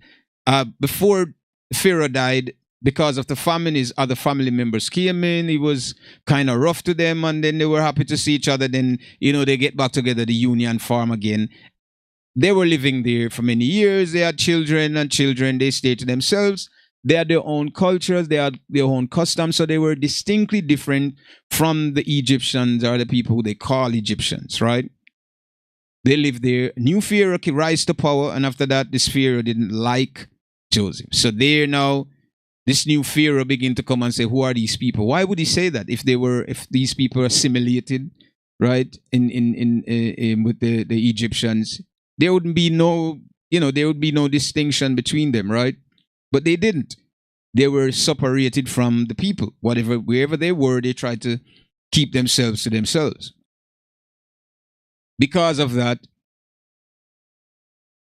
Before Pharaoh died, because of the famine, his other family members came in. He was kind of rough to them, and then they were happy to see each other. Then, they get back together, the union form again. They were living there for many years. They had children, and they stayed to themselves. They had their own cultures. They had their own customs. So they were distinctly different from the Egyptians, or the people who they call Egyptians, right? They lived there. New Pharaoh rise to power, and after that, this Pharaoh didn't like Joseph. So there now, this new Pharaoh began to come and say, who are these people? Why would he say that if these people are assimilated, right, in with the Egyptians? There would be no distinction between them, right? But they didn't. They were separated from the people. Wherever they were, they tried to keep themselves to themselves. Because of that,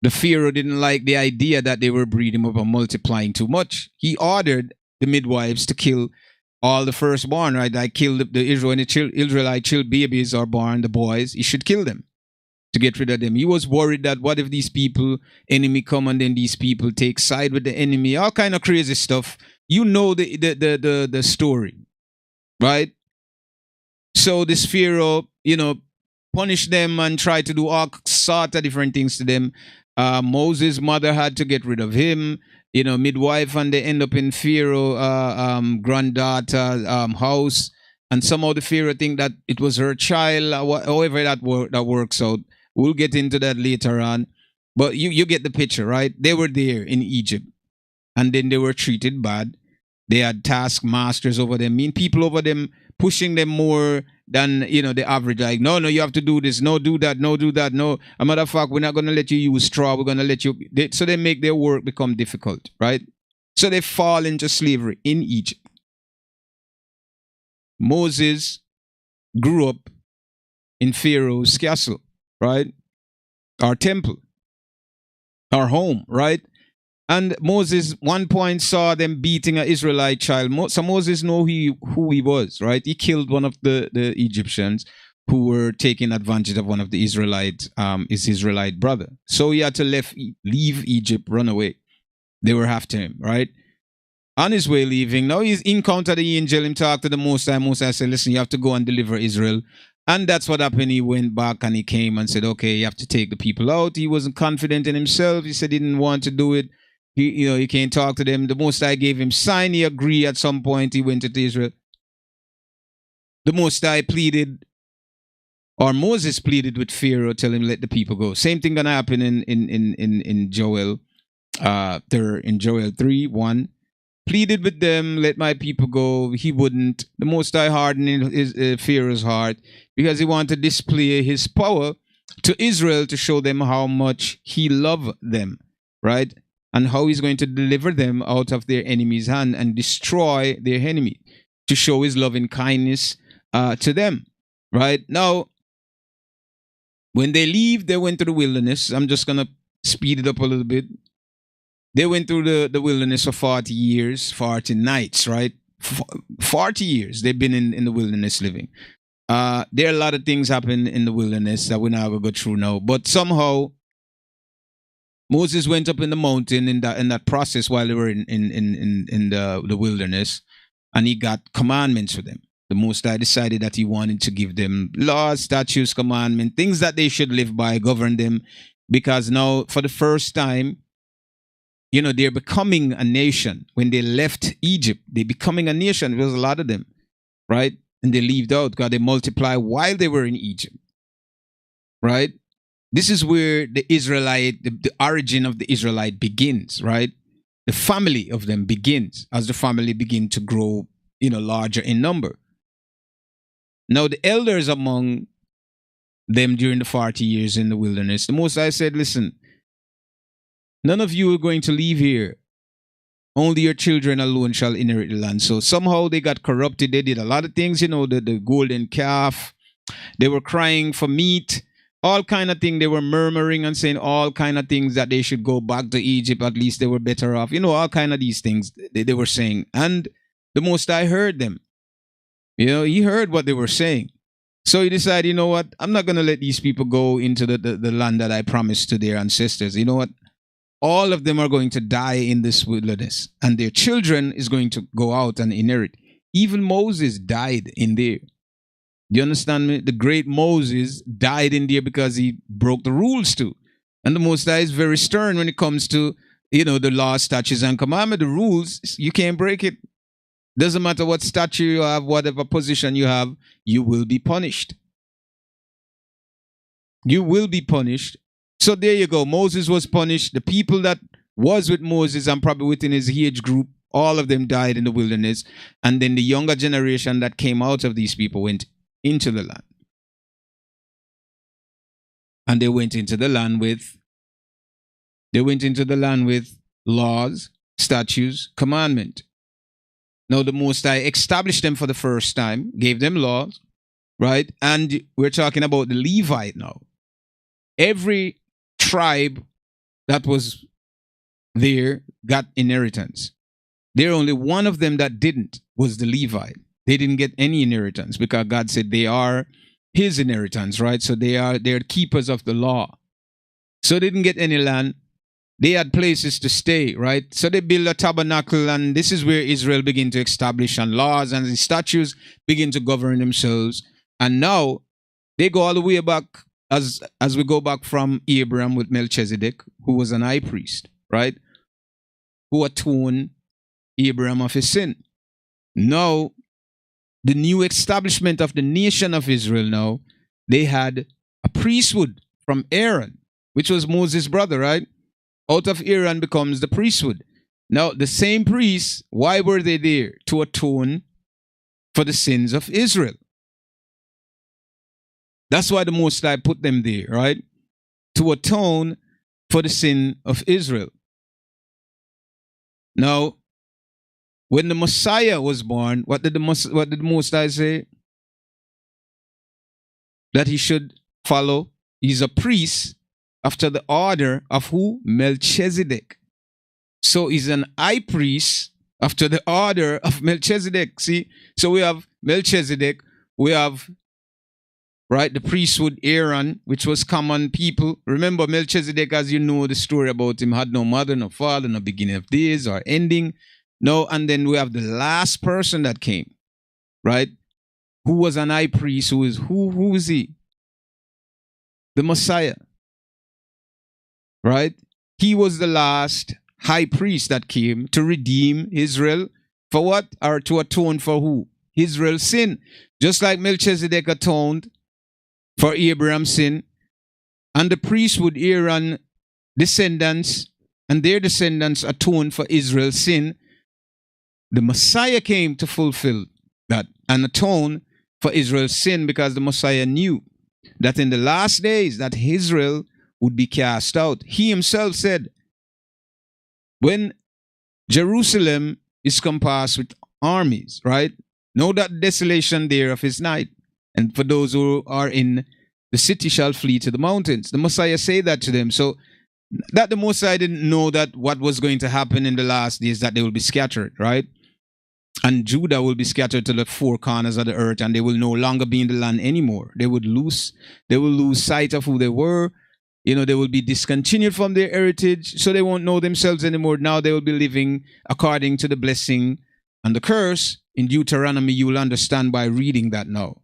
the Pharaoh didn't like the idea that they were breeding up and multiplying too much. He ordered the midwives to kill all the firstborn, right? Like kill the Israelite child babies are born, the boys. He should kill them to get rid of them. He was worried that what if these enemy come, and then these people take side with the enemy, all kind of crazy stuff. You know the story, right? So this Pharaoh, punished them and tried to do all sort of different things to them. Moses' mother had to get rid of him, midwife, and they end up in Pharaoh granddaughter house. And somehow the Pharaoh think that it was her child, however that works out. We'll get into that later on. But you get the picture, right? They were there in Egypt, and then they were treated bad. They had taskmasters over them, mean people over them, pushing them more than the average. Like, no, you have to do this, no, do that, no, do that, no. A matter of fact, we're not gonna let you use straw. We're gonna let you. So they make their work become difficult, right? So they fall into slavery in Egypt. Moses grew up in Pharaoh's castle, right? Our temple, our home, right? And Moses one point saw them beating an Israelite child. So Moses knew who he was, right? He killed one of the Egyptians who were taking advantage of one of the his Israelite brother. So he had to leave Egypt, run away. They were after him, right? On his way leaving, now he's encountered the angel, him talk to the Most High. Most High said, listen, you have to go and deliver Israel. And that's what happened. He went back and he came and said, okay, you have to take the people out. He wasn't confident in himself. He said he didn't want to do it. He can't talk to them. The Most High gave him sign. He agreed at some point. He went to Israel. The Most High pleaded, or Moses pleaded with Pharaoh, tell him let the people go. Same thing gonna happen in Joel, in Joel 3:1. Pleaded with them, let my people go. He wouldn't. The Most High hardened Pharaoh's heart because he wanted to display his power to Israel to show them how much he loved them, right? And how he's going to deliver them out of their enemy's hand and destroy their enemy to show his loving kindness to them, right? Now, when they leave, they went to the wilderness. I'm just going to speed it up a little bit. They went through the wilderness for 40 years, 40 nights, right? 40 years they've been in the wilderness living. There are a lot of things happen in the wilderness that we're not going to go through now. But somehow, Moses went up in the mountain in that process while they were in the wilderness, and he got commandments for them. The Most High decided that he wanted to give them laws, statutes, commandments, things that they should live by, govern them, because now, for the first time, they're becoming a nation. When they left Egypt, they're becoming a nation. There was a lot of them, right? And they lived out. God, they multiplied while they were in Egypt, right? This is where the origin of the Israelite begins, right? The family of them begins as the family begin to grow, larger in number. Now, the elders among them during the 40 years in the wilderness, the Most High said, listen, none of you are going to leave here. Only your children alone shall inherit the land. So somehow they got corrupted. They did a lot of things, the golden calf. They were crying for meat. All kind of things. They were murmuring and saying all kind of things that they should go back to Egypt. At least they were better off. All kind of these things they were saying. And the Most High heard them. He heard what they were saying. So he decided, you know what? I'm not going to let these people go into the land that I promised to their ancestors. You know what? All of them are going to die in this wilderness. And their children is going to go out and inherit. Even Moses died in there. Do you understand me? The great Moses died in there because he broke the rules too. And the Most High is very stern when it comes to, the law, statutes, and commandment. The rules, you can't break it. Doesn't matter what statute you have, whatever position you have, you will be punished. You will be punished. So there you go. Moses was punished. The people that was with Moses and probably within his age group, all of them died in the wilderness. And then the younger generation that came out of these people went into the land. And they went into the land with laws, statutes, commandment. Now the Most High established them for the first time, gave them laws, right? And we're talking about the Levite now. Every tribe that was there got inheritance. There only one of them that didn't was the Levite. They didn't get any inheritance because God said they are his inheritance, right? So they're keepers of the law. So they didn't get any land. They had places to stay, right? So they built a tabernacle, and this is where Israel began to establish and laws and the statutes begin to govern themselves. And now they go all the way back as we go back from Abraham with Melchizedek, who was an high priest, right? Who atoned Abraham of his sin. Now, the new establishment of the nation of Israel now, they had a priesthood from Aaron, which was Moses' brother, right? Out of Aaron becomes the priesthood. Now, the same priests, why were they there? To atone for the sins of Israel. That's why the Most High put them there, right? To atone for the sin of Israel. Now, when the Messiah was born, what did the Most High say? That he should follow. He's a priest after the order of who? Melchizedek. So he's an high priest after the order of Melchizedek. See? So we have Melchizedek, we have, right, the priesthood Aaron, which was common people. Remember, Melchizedek, as you know the story about him, had no mother, no father, no beginning of days or ending. No, and then we have the last person that came, right? Who was an high priest? Who is he? The Messiah, right? He was the last high priest that came to redeem Israel for what? Or to atone for who? Israel's sin. Just like Melchizedek atoned for Abraham's sin, and the priesthood Aaron descendants and their descendants atoned for Israel's sin. The Messiah came to fulfill that and atone for Israel's sin, because the Messiah knew that in the last days that Israel would be cast out. He himself said, when Jerusalem is compassed with armies, right? Know that desolation there of his night. And for those who are in the city shall flee to the mountains. The Messiah said that to them. So that the Messiah didn't know that what was going to happen in the last days, that they will be scattered, right? And Judah will be scattered to the four corners of the earth, and they will no longer be in the land anymore. They will lose sight of who they were. You know, they will be discontinued from their heritage, so they won't know themselves anymore. Now they will be living according to the blessing and the curse. In Deuteronomy, you will understand by reading that now.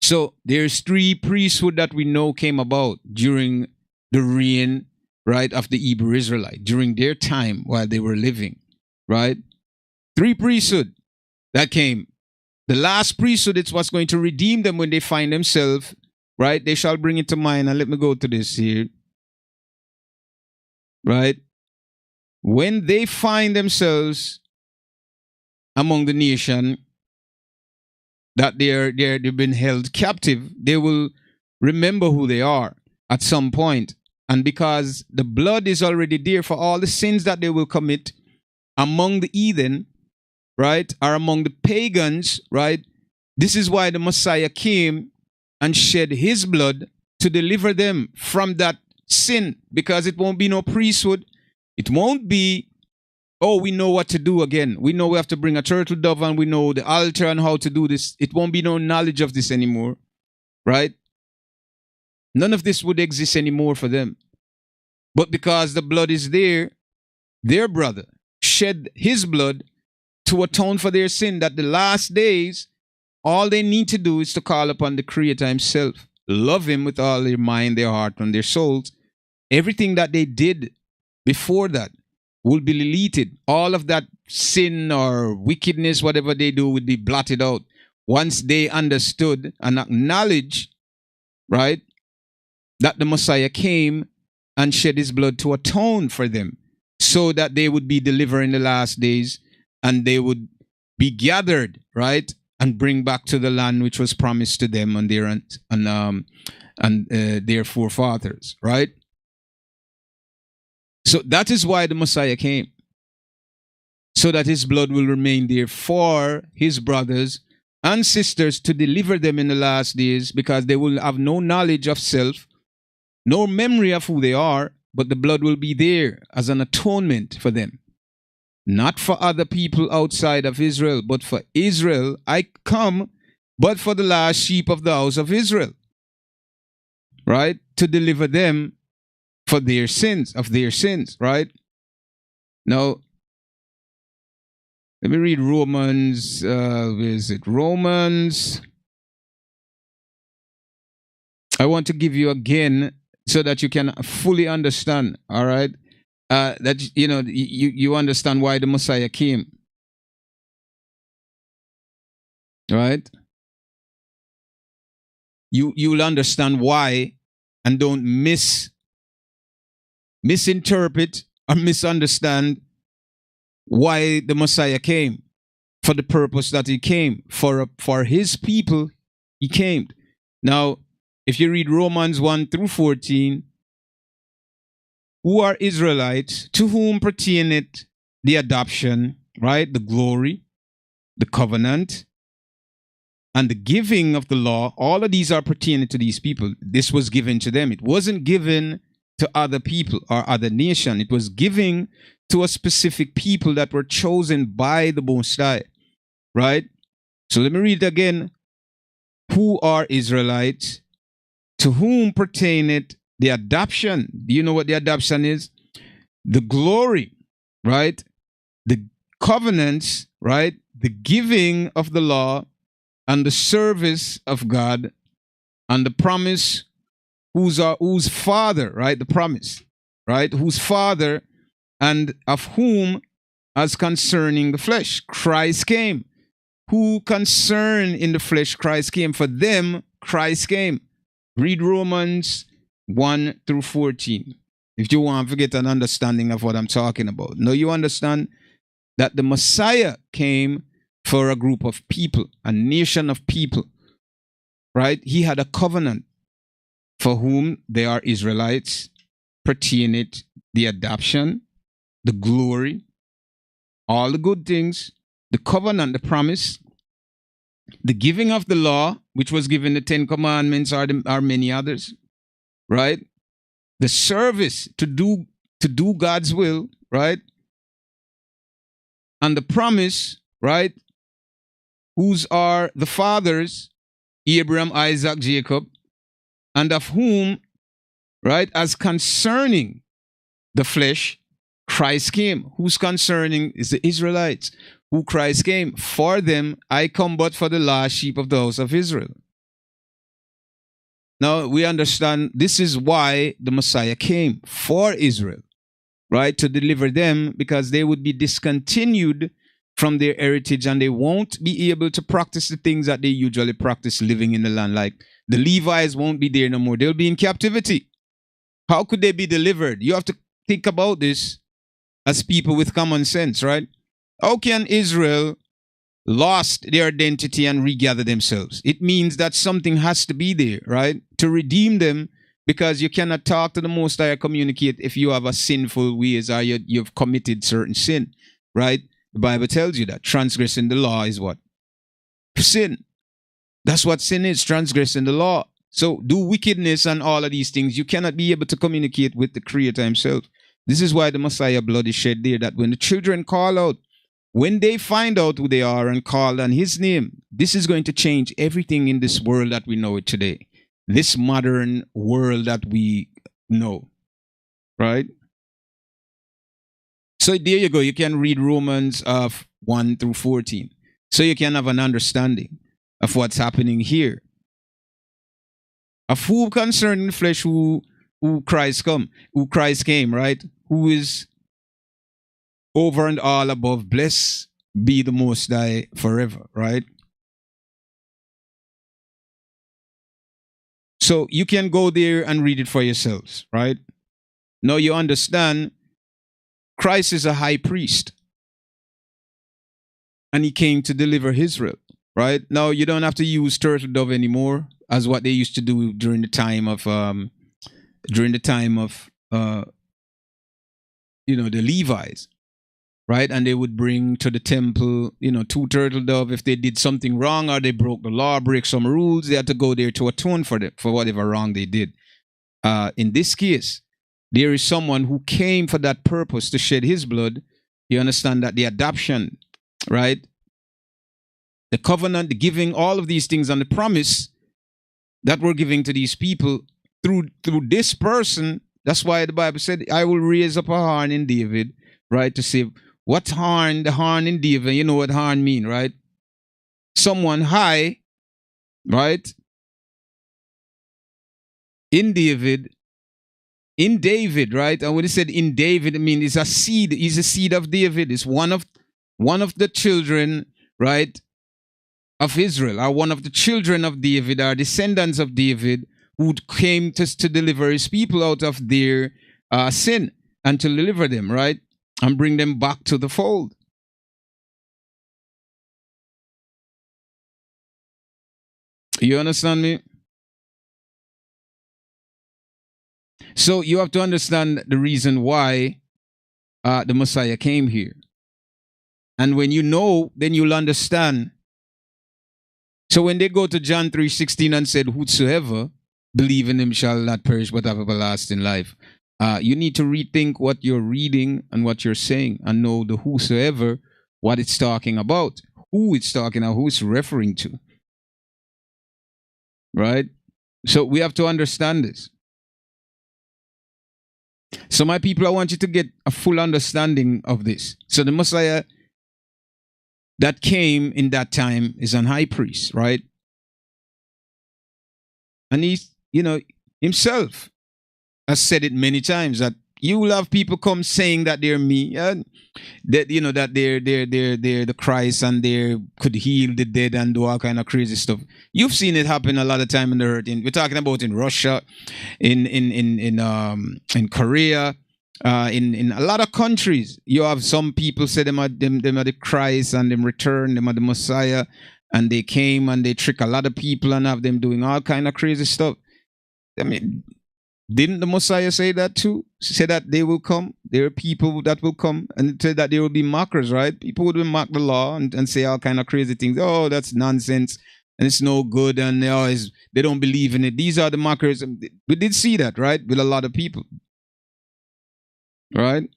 So there's three priesthood that we know came about during the reign, right, of the Hebrew Israelite, during their time while they were living, right? Three priesthood that came. The last priesthood is what's going to redeem them when they find themselves, right? They shall bring it to mind. And let me go to this here. Right? When they find themselves among the nation that they've been held captive, they will remember who they are at some point. And because the blood is already there for all the sins that they will commit among the heathen, right, or among the pagans, right? This is why the Messiah came and shed his blood to deliver them from that sin, because it won't be no priesthood. It won't be, oh, we know what to do again. We know we have to bring a turtle dove, and we know the altar and how to do this. It won't be no knowledge of this anymore, right? None of this would exist anymore for them. But because the blood is there, their brother shed his blood to atone for their sin, that the last days, all they need to do is to call upon the Creator himself, love him with all their mind, their heart, and their souls. Everything that they did before that will be deleted. All of that sin or wickedness, whatever they do, would be blotted out once they understood and acknowledged, right, that the Messiah came and shed his blood to atone for them, so that they would be delivered in the last days, and they would be gathered, right, and bring back to the land which was promised to them and their forefathers, right? So that is why the Messiah came, so that his blood will remain there for his brothers and sisters to deliver them in the last days, because they will have no knowledge of self, no memory of who they are, but the blood will be there as an atonement for them. Not for other people outside of Israel, but for Israel I come, but for the last sheep of the house of Israel, right? To deliver them for their sins, right? Now, let me read Romans, where is it? Romans. I want to give you again so that you can fully understand, all right? That, you know, you understand why the Messiah came, right? You'll understand why, and don't misinterpret or misunderstand why the Messiah came, for the purpose that he came, for his people he came. Now, if you read Romans 1 through 14, who are Israelites, to whom pertaineth the adoption, right? The glory, the covenant, and the giving of the law. All of these are pertaining to these people. This was given to them. It wasn't given to other people or other nation. It was given to a specific people that were chosen by the Most High, right? So let me read it again. Who are Israelites, to whom pertaineth the adoption? Do you know what the adoption is? The glory, right? The covenants, right? The giving of the law and the service of God and the promise, whose father, right? The promise, right? Whose father, and of whom, as concerning the flesh, Christ came. Who concern in the flesh Christ came. For them, Christ came. Read Romans 1 through 14. If you want to get an understanding of what I'm talking about. Now you understand that the Messiah came for a group of people, a nation of people, right? He had a covenant for whom they are Israelites, pertaining the adoption, the glory, all the good things, the covenant, the promise, the giving of the law, which was given the 10 Commandments, are many others, right? The service to do God's will, right? And the promise, right? Whose are the fathers, Abraham, Isaac, Jacob, and of whom, right, as concerning the flesh, Christ came. Who's concerning is the Israelites, who Christ came. For them I come but for the lost sheep of the house of Israel. Now we understand this is why the Messiah came, for Israel, right, to deliver them, because they would be discontinued from their heritage and they won't be able to practice the things that they usually practice living in the land. Like the Levites won't be there no more. They'll be in captivity. How could they be delivered? You have to think about this as people with common sense, right? How can Israel lost their identity and regather themselves? It means that something has to be there, right? To redeem them, because you cannot talk to the Most High or communicate if you have a sinful ways or you've committed certain sin, right? The Bible tells you that transgressing the law is what? Sin. That's what sin is, transgressing the law. So do wickedness and all of these things. You cannot be able to communicate with the Creator himself. This is why the Messiah blood is shed there, that when the children call out, when they find out who they are and call on his name, this is going to change everything in this world that we know it today. This modern world that we know, right? So there you go. You can read Romans 1 through 14. So you can have an understanding of what's happening here. Of who concerning the flesh, who Christ came, right? Who is over and all above, blessed be the Most High forever, right? So you can go there and read it for yourselves, right? Now you understand Christ is a high priest and he came to deliver Israel, right? Now you don't have to use turtle dove anymore as what they used to do during the time of the Levites, right? And they would bring to the temple, 2 turtle dove. If they did something wrong or they broke the law, break some rules, they had to go there to atone for whatever wrong they did. In this case, there is someone who came for that purpose, to shed his blood. You understand that the adoption, right? The covenant, the giving, all of these things, and the promise that we're giving to these people through this person. That's why the Bible said, I will raise up a horn in David, right? To say, what horn? The horn in David. You know what horn mean, right? Someone high, right? In David, right? And when he said in David, I mean it's a seed. He's a seed of David. It's one of the children, right, of Israel, or one of the children of David, or descendants of David, who came to deliver his people out of their sin. and to deliver them, right? And bring them back to the fold. You understand me? So you have to understand the reason why the Messiah came here. And when you know, then you'll understand. So when they go to John 3:16 and said, whosoever believe in him shall not perish but have everlasting life. You need to rethink what you're reading and what you're saying and know the whosoever, what it's talking about, who it's talking about, who it's referring to. Right? So we have to understand this. So my people, I want you to get a full understanding of this. So the Messiah that came in that time is an high priest, right? And he's, himself has said it many times that you will have people come saying that they're me, and that that they're the Christ and they could heal the dead and do all kind of crazy stuff. You've seen it happen a lot of time in the earth. We're talking about in Russia, in Korea, in a lot of countries. You have some people say them are the Christ and them return, them are the Messiah, and they came and they trick a lot of people and have them doing all kind of crazy stuff. I mean, didn't the Messiah say that too? Say that they will come. There are people that will come and say that there will be mockers, right? People would mock the law and say all kind of crazy things. Oh, that's nonsense and it's no good and they don't believe in it. These are the mockers. We did see that, right? With a lot of people, right?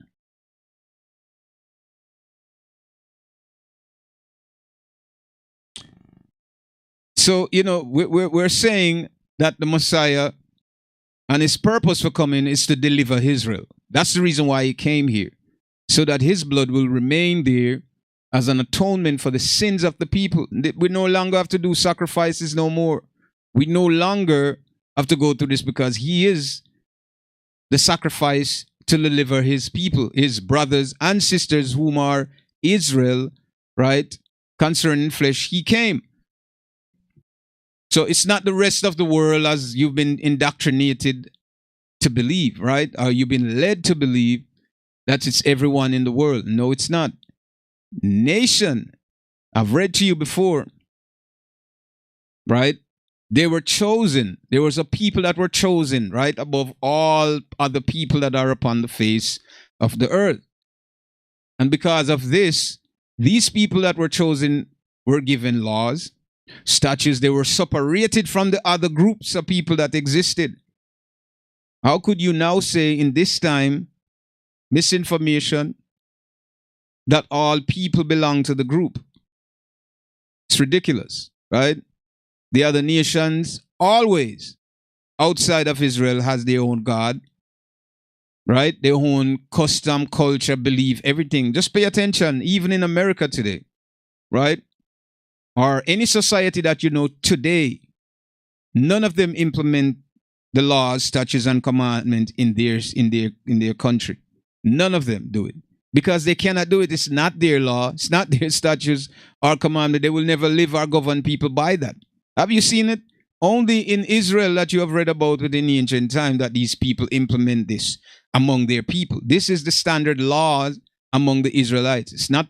So, we're saying that the Messiah and his purpose for coming is to deliver Israel. That's the reason why he came here, so that his blood will remain there as an atonement for the sins of the people. We no longer have to do sacrifices no more. We no longer have to go through this because he is the sacrifice to deliver his people, his brothers and sisters whom are Israel, right? Concerning flesh, he came. So it's not the rest of the world as you've been indoctrinated to believe, right? Or you've been led to believe that it's everyone in the world. No, it's not. Nation, I've read to you before, right? They were chosen. There was a people that were chosen, right? Above all other people that are upon the face of the earth. And because of this, these people that were chosen were given laws, statutes. They were separated from the other groups of people that existed. How could you now say in this time, misinformation, that all people belong to the group? It's ridiculous, right? The other nations always outside of Israel has their own God, right? Their own custom, culture, belief, everything. Just pay attention, even in America today, right? Or any society that you know today, none of them implement the laws, statutes, and commandments in their country. None of them do it because they cannot do it. It's not their law. It's not their statutes or commandment. They will never live or govern people by that. Have you seen it? Only in Israel that you have read about within the ancient time that these people implement this among their people. This is the standard law among the Israelites. It's not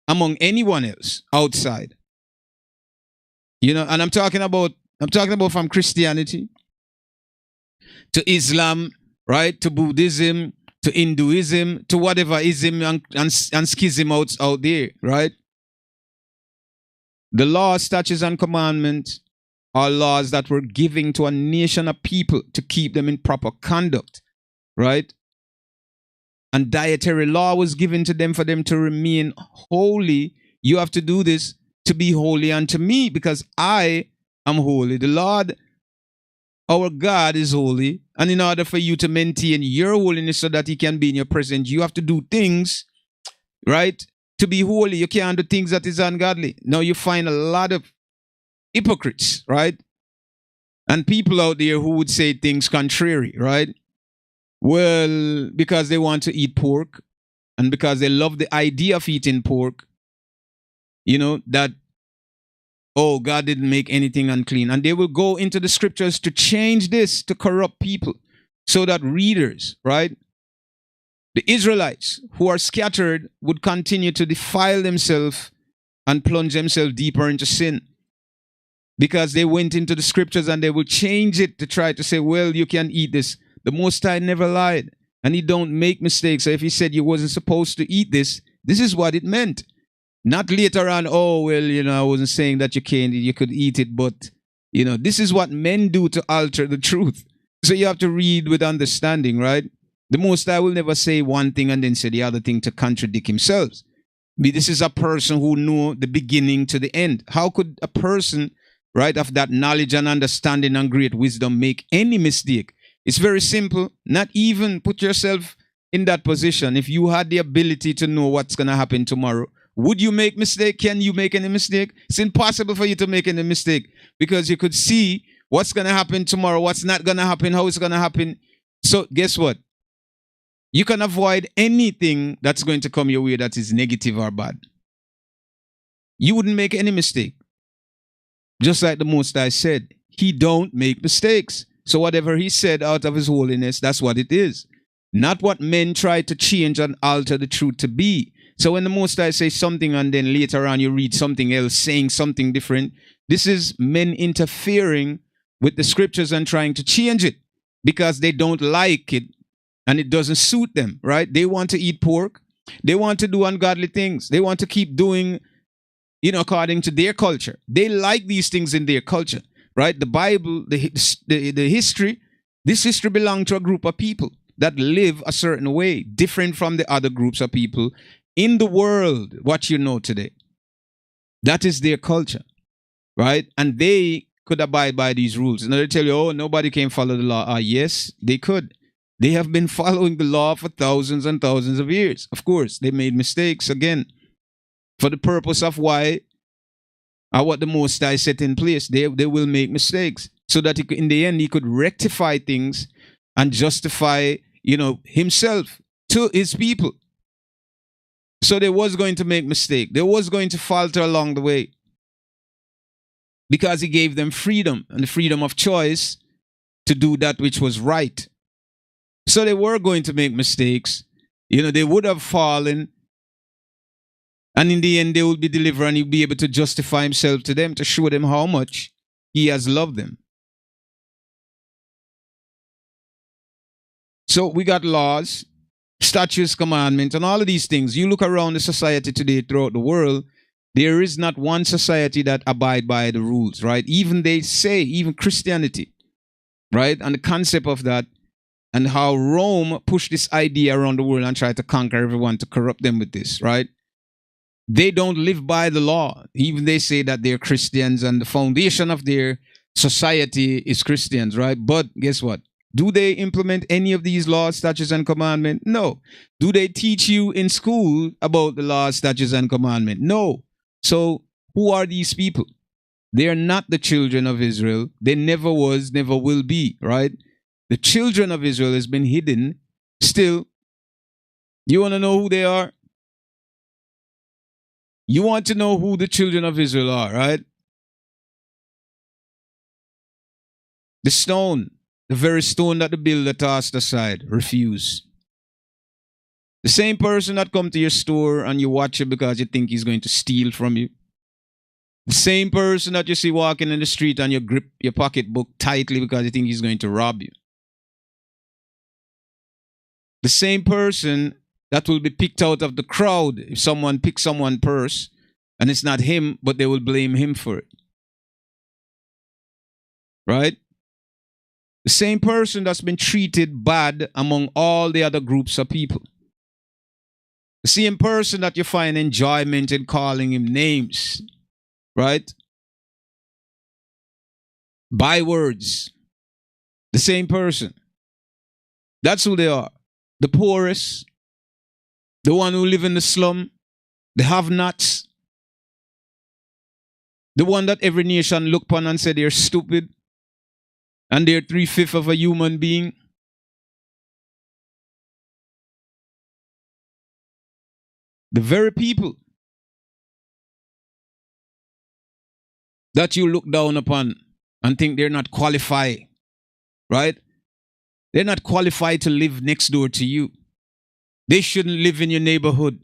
among anyone else outside. And I'm talking about from Christianity to Islam, right? To Buddhism, to Hinduism, to whatever ism and schism out there, right? The laws, statutes, and commandments are laws that were given to a nation of people to keep them in proper conduct, right? And dietary law was given to them for them to remain holy. You have to do this to be holy unto me, because I am holy. The Lord, our God, is holy. And in order for you to maintain your holiness so that he can be in your presence, you have to do things, right, to be holy. You can't do things that is ungodly. Now you find a lot of hypocrites, right? And people out there who would say things contrary, right? Well, because they want to eat pork and because they love the idea of eating pork, that, oh, God didn't make anything unclean. And they will go into the scriptures to change this, to corrupt people, so that readers, right, The Israelites who are scattered would continue to defile themselves and plunge themselves deeper into sin because they went into the scriptures and they will change it to try to say, well, you can eat this. The Most High never lied and he don't make mistakes. So if he said you wasn't supposed to eat this, this is what it meant. Not later on, oh, well, I wasn't saying that you could eat it, but, this is what men do to alter the truth. So you have to read with understanding, right? The Most High will never say one thing and then say the other thing to contradict himself. This is a person who knew the beginning to the end. How could a person, right, of that knowledge and understanding and great wisdom make any mistake? It's very simple. Not even put yourself in that position. If you had the ability to know what's going to happen tomorrow, would you make mistake? Can you make any mistake? It's impossible for you to make any mistake because you could see what's going to happen tomorrow, what's not going to happen, how it's going to happen. So guess what? You can avoid anything that's going to come your way that is negative or bad. You wouldn't make any mistake. Just like the Most High said, he don't make mistakes. So whatever he said out of his holiness, that's what it is. Not what men try to change and alter the truth to be. So when the Most High says something and then later on you read something else saying something different, this is men interfering with the scriptures and trying to change it because they don't like it and it doesn't suit them, right? They want to eat pork. They want to do ungodly things. They want to keep doing, according to their culture. They like these things in their culture, right? The Bible, the history, this history belonged to a group of people that live a certain way, different from the other groups of people in the world, what you know today. That is their culture, right? And they could abide by these rules. And they tell you, oh, nobody can follow the law. Yes, they could. They have been following the law for thousands and thousands of years. Of course, they made mistakes again for the purpose of why or what the Most High set in place. They will make mistakes so that in the end he could rectify things and justify, himself to his people. So they was going to make mistake. They was going to falter along the way because he gave them freedom and the freedom of choice to do that which was right. So they were going to make mistakes. They would have fallen. And in the end, they will be delivered and he'll be able to justify himself to them to show them how much he has loved them. So we got laws, statutes, commandments, and all of these things. You look around the society today throughout the world, there is not one society that abide by the rules, right? Even they say, even Christianity, right? And the concept of that and how Rome pushed this idea around the world and tried to conquer everyone to corrupt them with this, right? They don't live by the law. Even they say that they're Christians and the foundation of their society is Christians, right? But guess what? Do they implement any of these laws, statutes, and commandments? No. Do they teach you in school about the laws, statutes, and commandments? No. So who are these people? They are not the children of Israel. They never was, never will be, right? The children of Israel has been hidden. Still, you want to know who they are? You want to know who the children of Israel are, right? The stone, the very stone that the builder tossed aside, refused. The same person that come to your store and you watch it because you think he's going to steal from you. The same person that you see walking in the street and you grip your pocketbook tightly because you think he's going to rob you. The same person that will be picked out of the crowd if someone picks someone's purse and it's not him, but they will blame him for it. Right? The same person that's been treated bad among all the other groups of people. The same person that you find enjoyment in calling him names. Right? Bywords. The same person. That's who they are. The poorest. The one who live in the slum. The have-nots. The one that every nation look upon and say they're stupid. And they're 3/5 of a human being. The very people that you look down upon and think they're not qualified, right? They're not qualified to live next door to you. They shouldn't live in your neighborhood.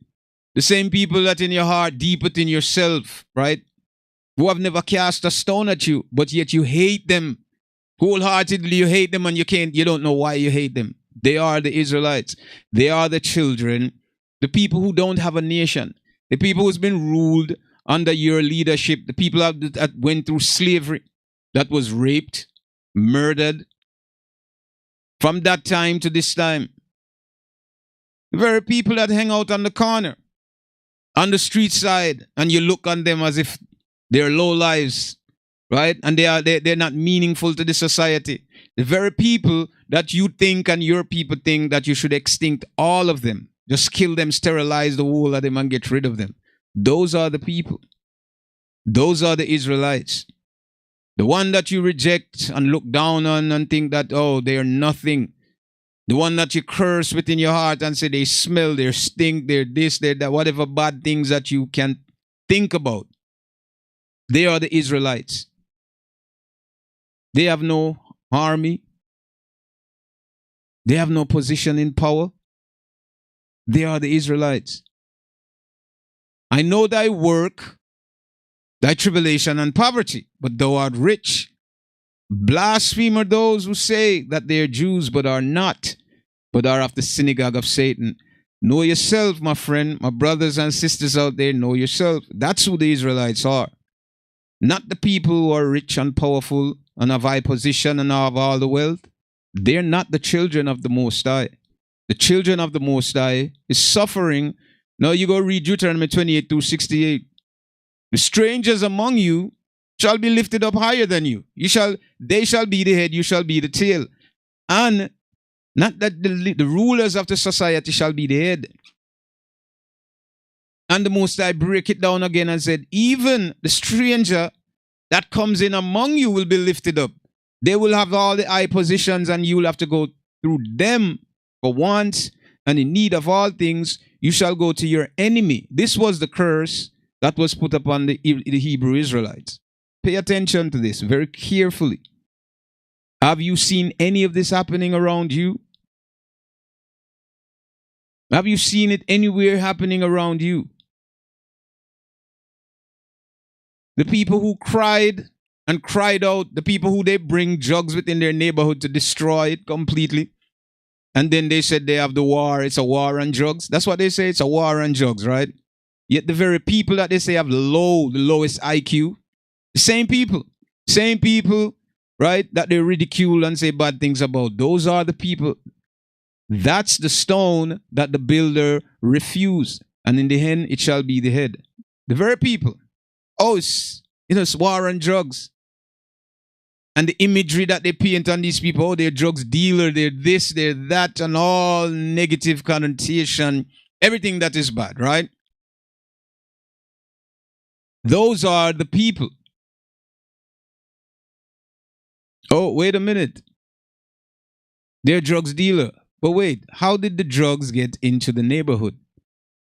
The same people that in your heart, deep within yourself, right? Who have never cast a stone at you, but yet you hate them. Wholeheartedly, you hate them and you don't know why you hate them. They are the Israelites. They are the children, the people who don't have a nation, the people who's been ruled under your leadership, the people that went through slavery, that was raped, murdered. From that time to this time, the very people that hang out on the corner, on the street side, and you look on them as if they're low lives, right? And they're not meaningful to the society. The very people that you think and your people think that you should extinct all of them, just kill them, sterilize the whole of them, and get rid of them. Those are the people. Those are the Israelites. The one that you reject and look down on and think that, oh, they're nothing. The one that you curse within your heart and say they smell, they stink, they're this, they're that, whatever bad things that you can think about. They are the Israelites. They have no army. They have no position in power. They are the Israelites. I know thy work, thy tribulation and poverty, but thou art rich. Blasphemer those who say that they are Jews but are not, but are of the synagogue of Satan. Know yourself, my friend, my brothers and sisters out there, know yourself. That's who the Israelites are. Not the people who are rich and powerful and have high position and have all the wealth. They're not the children of the Most High. The children of the Most High is suffering. Now you go read Deuteronomy 28 through 68. The strangers among you shall be lifted up higher than you. They shall be the head, you shall be the tail. And not that the rulers of the society shall be the head. And the Most High break it down again and said, even the stranger that comes in among you will be lifted up. They will have all the high positions and you will have to go through them for once. And in need of all things, you shall go to your enemy. This was the curse that was put upon the Hebrew Israelites. Pay attention to this very carefully. Have you seen any of this happening around you? Have you seen it anywhere happening around you? The people who cried and cried out, the people who they bring drugs within their neighborhood to destroy it completely. And then they said they have the war, it's a war on drugs. That's what they say, it's a war on drugs, right? Yet the very people that they say have the lowest IQ, the same people, right, that they ridicule and say bad things about, those are the people. That's the stone that the builder refused. And in the end, it shall be the head. The very people. Oh, it's war on drugs. And the imagery that they paint on these people, oh, they're drugs dealer, they're this, they're that, and all negative connotation, everything that is bad, right? Those are the people. Oh, wait a minute. They're drugs dealer. But wait, how did the drugs get into the neighborhood?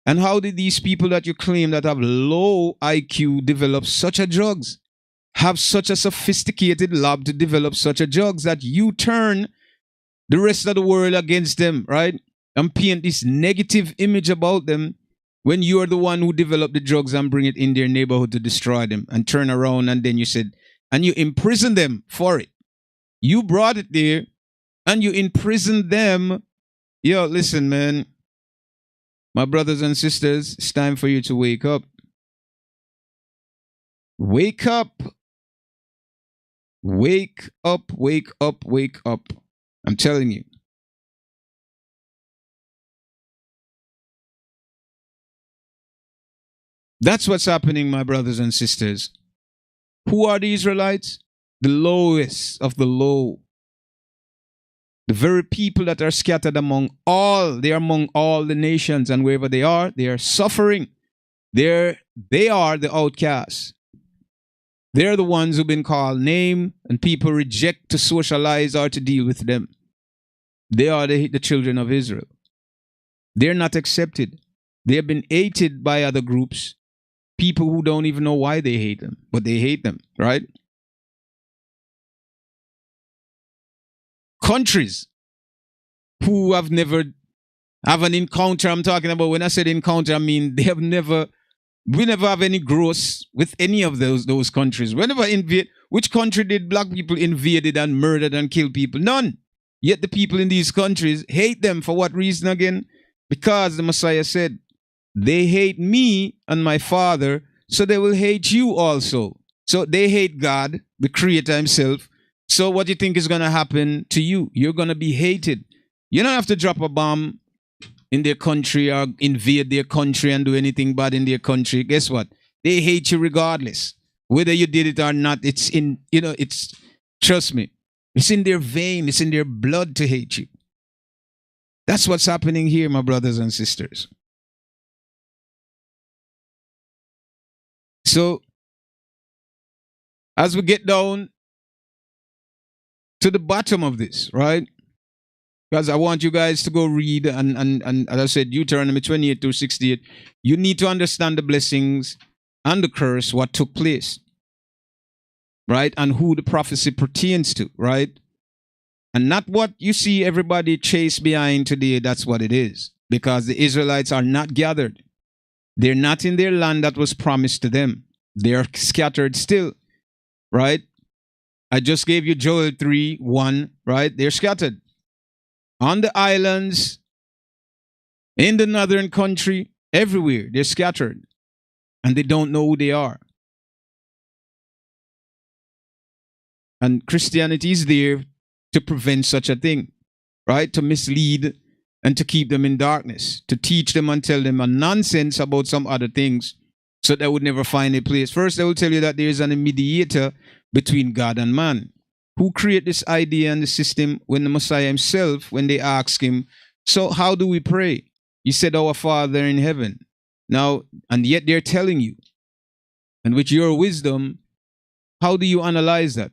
And how did these people that you claim that have low IQ develop such a drugs? Have such a sophisticated lab to develop such a drugs that you turn the rest of the world against them, right? And paint this negative image about them when you are the one who developed the drugs and bring it in their neighborhood to destroy them and turn around and then you said, and you imprison them for it. You brought it there and you imprisoned them. Yo, listen, man. My brothers and sisters, it's time for you to wake up. Wake up. Wake up, wake up, wake up. I'm telling you. That's what's happening, my brothers and sisters. Who are the Israelites? The lowest of the low. The very people that are scattered among all, they are among all the nations, and wherever they are suffering. They are the outcasts. They're the ones who've been called name, and people reject to socialize or to deal with them. They are the children of Israel. They're not accepted. They have been hated by other groups, people who don't even know why they hate them, but they hate them, right? Countries who have never have an encounter. I'm talking about, when I said encounter, I mean we never have any growth with any of those countries. Whenever invade, which country did black people invaded and murdered and killed people? None. Yet the people in these countries hate them for what reason again? Because the Messiah said, they hate me and my Father, so they will hate you also. So they hate God, the Creator himself. So what do you think is going to happen to you? You're going to be hated. You don't have to drop a bomb in their country or invade their country and do anything bad in their country. Guess what? They hate you regardless. Whether you did it or not, it's in, it's, trust me, it's in their vein, it's in their blood to hate you. That's what's happening here, my brothers and sisters. So, as we get down to the bottom of this, right? Because I want you guys to go read, and as I said, Deuteronomy 28 to 68, you need to understand the blessings and the curse, what took place, right? And who the prophecy pertains to, right? And not what you see everybody chase behind today, that's what it is. Because the Israelites are not gathered. They're not in their land that was promised to them. They're scattered still, right? I just gave you Joel 3:1, right? They're scattered on the islands, in the northern country, everywhere. They're scattered and they don't know who they are. And Christianity is there to prevent such a thing, right? To mislead and to keep them in darkness, to teach them and tell them a nonsense about some other things so they would never find a place. First, they will tell you that there is a mediator between God and man. Who created this idea and the system? When the Messiah himself, when they asked him, so how do we pray? He said, our Father in heaven. Now, and yet they're telling you, and with your wisdom, how do you analyze that?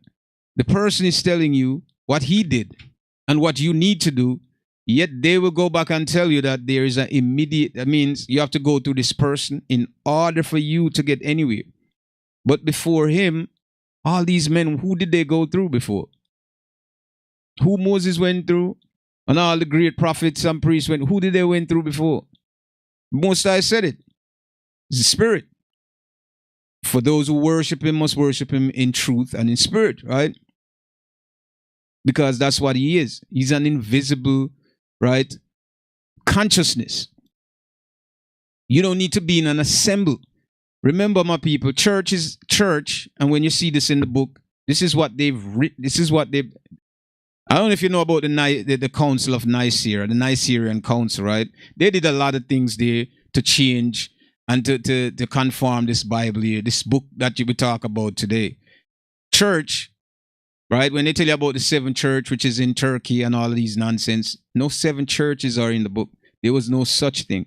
The person is telling you what he did and what you need to do, yet they will go back and tell you that there is an immediate, that means you have to go through this person in order for you to get anywhere. But before him, all these men, who did they go through before? Who Moses went through, and all the great prophets and priests went, who did they went through before? Most I said it. It's the Spirit. For those who worship him must worship him in truth and in spirit, right? Because that's what he is. He's an invisible, right, consciousness. You don't need to be in an assembly. Remember, my people, church is church, and when you see this in the book, this is what they've written. This is what they've. I don't know if you know about the Council of Nicaea, the Nicene Council, right? They did a lot of things there to change and to conform this Bible here, this book that we talk about today. Church, right? When they tell you about the 7th church, which is in Turkey and all of these nonsense, no 7 churches are in the book. There was no such thing.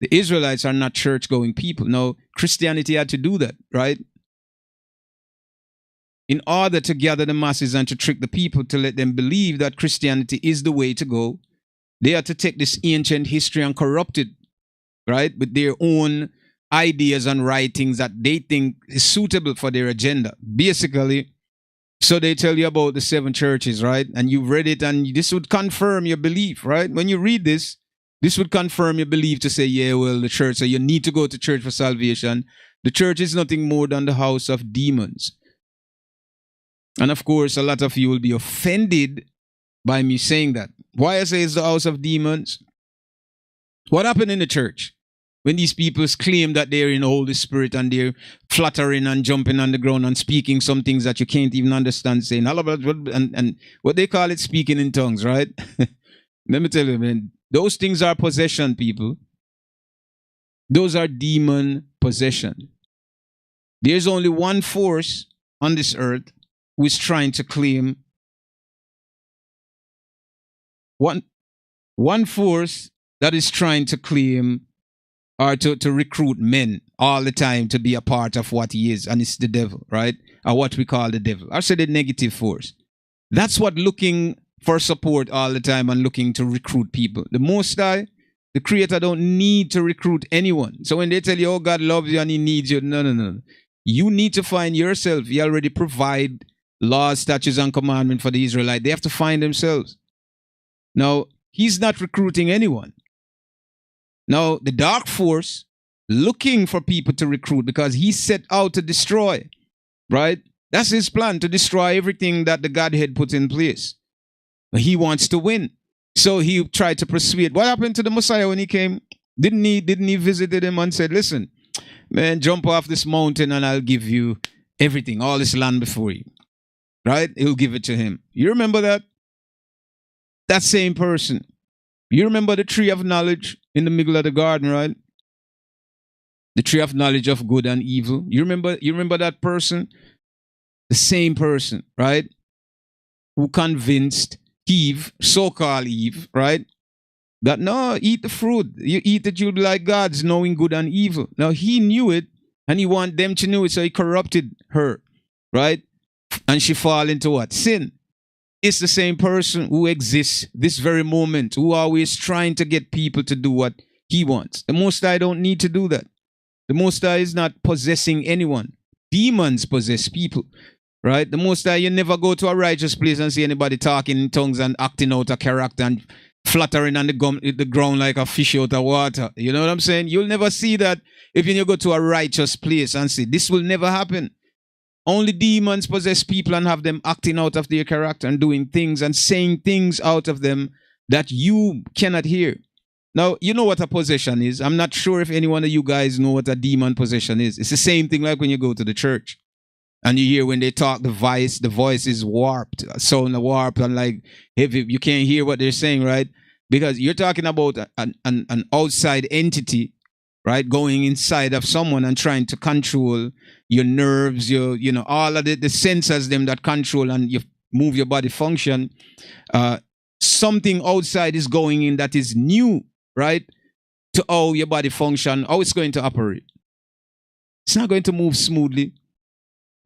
The Israelites are not church-going people. No, Christianity had to do that, right? In order to gather the masses and to trick the people to let them believe that Christianity is the way to go, they had to take this ancient history and corrupt it, right? With their own ideas and writings that they think is suitable for their agenda. Basically, so they tell you about the 7 churches, right? And you've read it, and this would confirm your belief, right? When you read this, this would confirm your belief to say, yeah, well, the church, so you need to go to church for salvation. The church is nothing more than the house of demons. And of course, a lot of you will be offended by me saying that. Why I say it's the house of demons? What happened in the church? When these people claim that they're in the Holy Spirit and they're fluttering and jumping on the ground and speaking some things that you can't even understand, saying, and what they call it, speaking in tongues, right? Let me tell you, man, those things are possession, people. Those are demon possession. There's only one force on this earth who is trying to claim one force that is trying to claim or to recruit men all the time to be a part of what he is, and it's the devil, right? Or what we call the devil. I said the negative force. That's what looking for support all the time and looking to recruit people. The Most High, the Creator, don't need to recruit anyone. So when they tell you, oh, God loves you and he needs you, no. You need to find yourself. He already provide laws, statutes, and commandments for the Israelites. They have to find themselves. Now, he's not recruiting anyone. Now, the dark force looking for people to recruit because he set out to destroy, right? That's his plan, to destroy everything that the Godhead put in place. But he wants to win. So he tried to persuade. What happened to the Messiah when he came? Didn't he visited him and said, listen, man, jump off this mountain and I'll give you everything, all this land before you. Right? He'll give it to him. You remember that? That same person. You remember the tree of knowledge in the middle of the garden, right? The tree of knowledge of good and evil. You remember that person? The same person, right? Who convinced Eve, so-called Eve, right? That no, eat the fruit. You eat it, you'll be like gods, knowing good and evil. Now he knew it, and he wanted them to know it, so he corrupted her, right? And she fall into what? Sin. It's the same person who exists this very moment, who always trying to get people to do what he wants. The Most High don't need to do that. The Most High is not possessing anyone. Demons possess people, right? The Most High, you never go to a righteous place and see anybody talking in tongues and acting out a character and fluttering on the ground like a fish out of water. You know what I'm saying? You'll never see that if you go to a righteous place and see. This will never happen. Only demons possess people and have them acting out of their character and doing things and saying things out of them that you cannot hear. Now, you know what a possession is. I'm not sure if any one of you guys know what a demon possession is. It's the same thing like when you go to the church and you hear when they talk, the voice is warped, sound warped and like heavy. You can't hear what they're saying, right? Because you're talking about an outside entity, right, going inside of someone and trying to control your nerves, all of the sensors them that control and you move your body function. Something outside is going in that is new, right, to how your body function, how it's going to operate. It's not going to move smoothly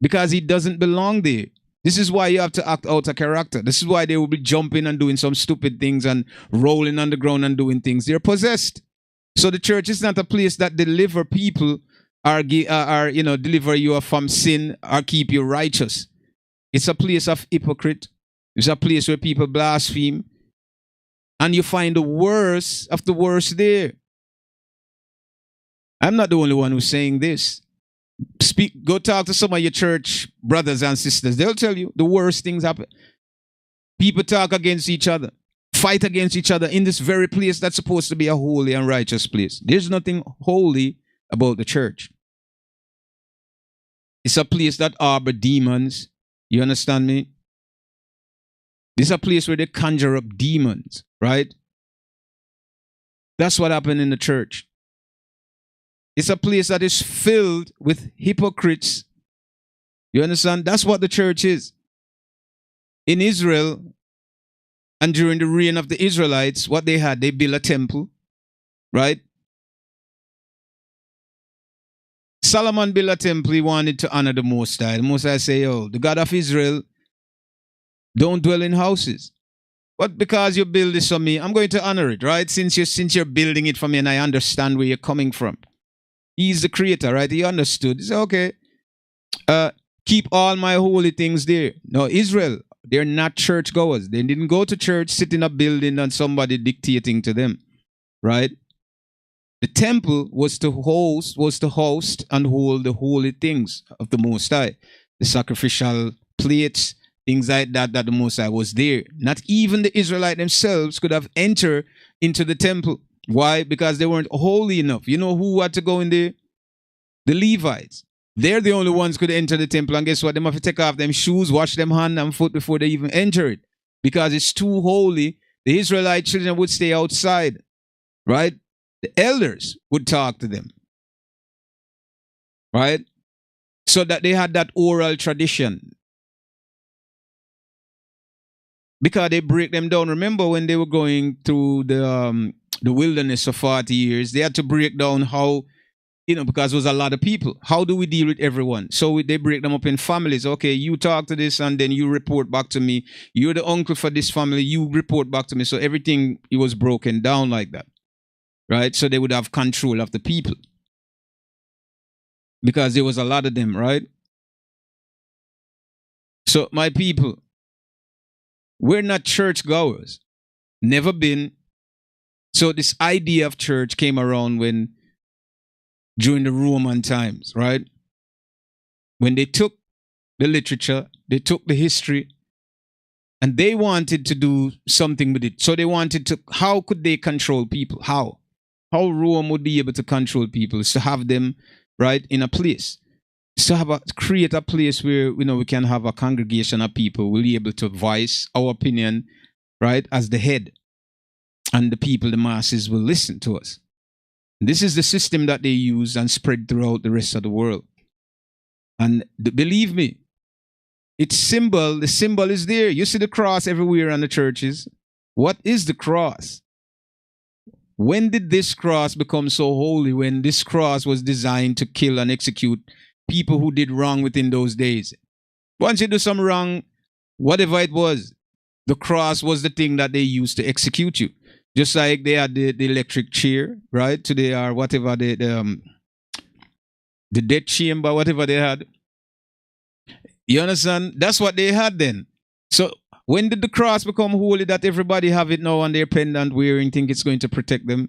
because it doesn't belong there. This is why you have to act out a character. This is why they will be jumping and doing some stupid things and rolling on the ground and doing things. They're possessed. So the church is not a place that deliver people or deliver you from sin or keep you righteous. It's a place of hypocrite. It's a place where people blaspheme. And you find the worst of the worst there. I'm not the only one who's saying this. Go talk to some of your church brothers and sisters. They'll tell you the worst things happen. People talk against each other, fight against each other in this very place that's supposed to be a holy and righteous place. There's nothing holy about the church. It's a place that harbor demons. You understand me? This is a place where they conjure up demons, right? That's what happened in the church. It's a place that is filled with hypocrites. You understand? That's what the church is. In Israel, and during the reign of the Israelites, what they had, they built a temple, right? Solomon built a temple. He wanted to honor the Most High. The Most High say, the God of Israel don't dwell in houses. But because you build this for me, I'm going to honor it, right? Since you're building it for me and I understand where you're coming from. He's the creator, right? He understood. He said, okay, keep all my holy things there. Now, Israel, they're not churchgoers. They didn't go to church, sit in a building and somebody dictating to them, right? The temple was to host and hold the holy things of the Most High. The sacrificial plates, things like that the Most High was there. Not even the Israelites themselves could have entered into the temple. Why? Because they weren't holy enough. You know who had to go in there? The Levites. They're the only ones who could enter the temple. And guess what? They have to take off them shoes, wash them hand and foot before they even enter it. Because it's too holy. The Israelite children would stay outside. Right? The elders would talk to them. Right? So that they had that oral tradition. Because they break them down. Remember when they were going through the wilderness for 40 years, they had to break down how, because there was a lot of people. How do we deal with everyone? So they break them up in families. Okay, you talk to this and then you report back to me. You're the uncle for this family. You report back to me. So everything, it was broken down like that. Right? So they would have control of the people. Because there was a lot of them, right? So my people, we're not church goers. Never been. So this idea of church came around during the Roman times, right? When they took the literature, they took the history, and they wanted to do something with it. So they wanted to, how could they control people? How? How Rome would be able to control people is to have them, right, in a place. Is to create a place where, we can have a congregation of people, we'll be able to voice our opinion, right, as the head. And the people, the masses, will listen to us. This is the system that they use and spread throughout the rest of the world. And believe me, the symbol is there. You see the cross everywhere on the churches. What is the cross? When did this cross become so holy? When this cross was designed to kill and execute people who did wrong within those days. Once you do some wrong, whatever it was, the cross was the thing that they used to execute you. Just like they had the electric chair, right? Today, or whatever, the death chamber, whatever they had. You understand? That's what they had then. So when did the cross become holy that everybody have it now on their pendant wearing, think it's going to protect them?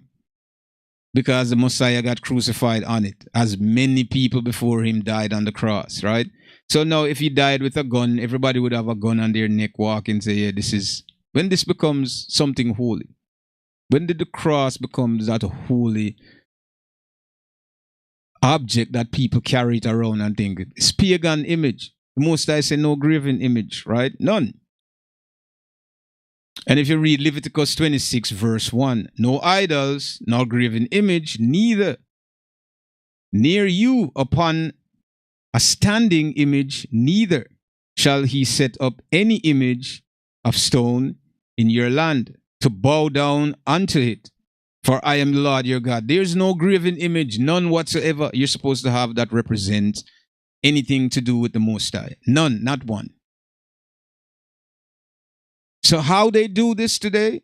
Because the Messiah got crucified on it, as many people before him died on the cross, right? So now if he died with a gun, everybody would have a gun on their neck, walk and say, yeah, this is... When this becomes something holy? When did the cross become that holy object that people carry it around and think it's pagan image? The Most High say no graven image, right? None. And if you read Leviticus 26 verse 1, no idols, nor graven image, neither near you upon a standing image, neither shall he set up any image of stone in your land to bow down unto it. For I am the Lord your God. There's no graven image, none whatsoever you're supposed to have that represents anything to do with the Most High. None, not one. So how they do this today?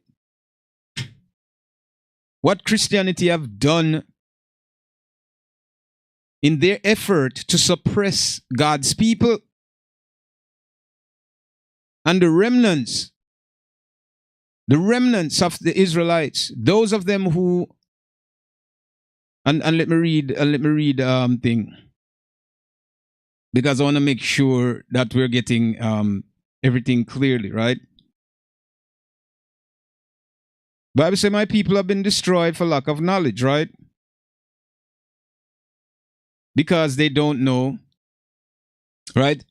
What Christianity have done in their effort to suppress God's people and the remnants of the Israelites, those of them who, and let me read thing, because I want to make sure that we're getting everything clearly, right? Bible says, my people have been destroyed for lack of knowledge, right? Because they don't know, right?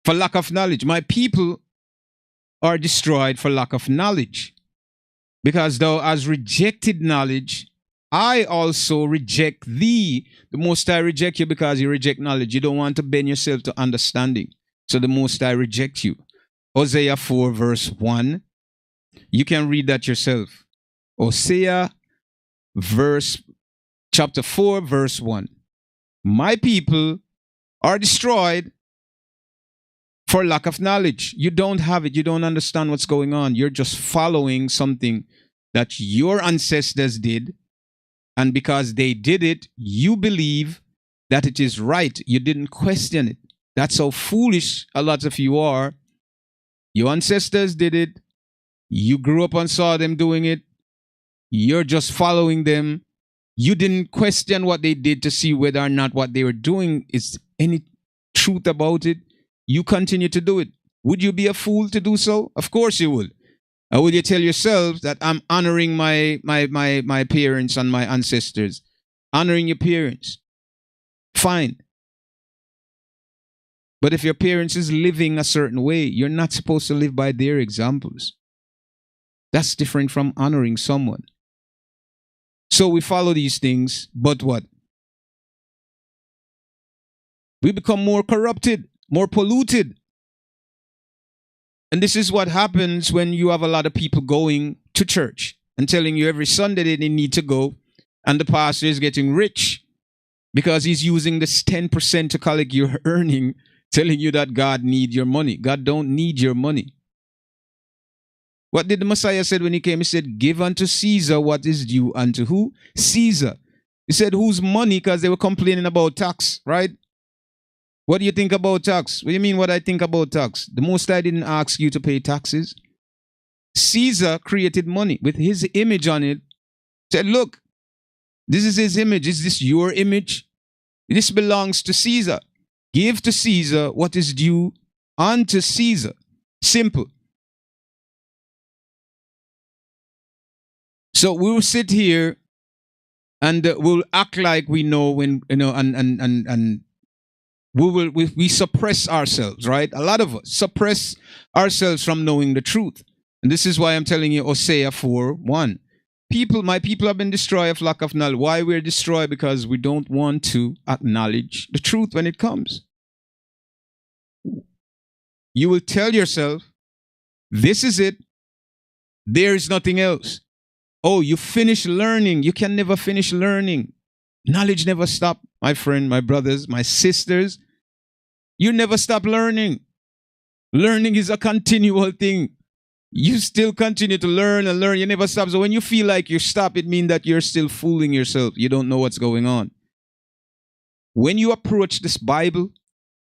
For lack of knowledge. My people are destroyed for lack of knowledge. Because thou hast rejected knowledge, I also reject thee. The Most High reject you because you reject knowledge. You don't want to bend yourself to understanding. So the Most High reject you. Hosea 4 verse 1. You can read that yourself. Hosea chapter 4 verse 1. My people are destroyed for lack of knowledge. You don't have it. You don't understand what's going on. You're just following something that your ancestors did. And because they did it, you believe that it is right. You didn't question it. That's how foolish a lot of you are. Your ancestors did it. You grew up and saw them doing it. You're just following them. You didn't question what they did to see whether or not what they were doing is any truth about it. You continue to do it. Would you be a fool to do so? Of course you would. Or would you tell yourself that I'm honoring my parents and my ancestors? Honoring your parents. Fine. But if your parents is living a certain way, you're not supposed to live by their examples. That's different from honoring someone. So we follow these things, but what? We become more corrupted, more polluted. And this is what happens when you have a lot of people going to church and telling you every Sunday that they need to go, and the pastor is getting rich because he's using this 10% to collect your earning, telling you that God needs your money. God don't need your money. What did the Messiah said when he came? He said, give unto Caesar what is due unto who? Caesar. He said, whose money? Because they were complaining about tax, right? What do you think about tax? What do you mean what I think about tax? The Most High didn't ask you to pay taxes. Caesar created money with his image on it. Said, look, this is his image. Is this your image? This belongs to Caesar. Give to Caesar what is due unto Caesar. Simple. So we'll sit here and we'll act like we know when, and we suppress ourselves, right? A lot of us suppress ourselves from knowing the truth. And this is why I'm telling you Hosea 4:1. My people have been destroyed of lack of knowledge. Why we're destroyed? Because we don't want to acknowledge the truth when it comes. You will tell yourself, this is it. There is nothing else. Oh, you finish learning. You can never finish learning. Knowledge never stops, my friend, my brothers, my sisters. You never stop learning. Learning is a continual thing. You still continue to learn and learn. You never stop. So when you feel like you stop, it means that you're still fooling yourself. You don't know what's going on. When you approach this Bible,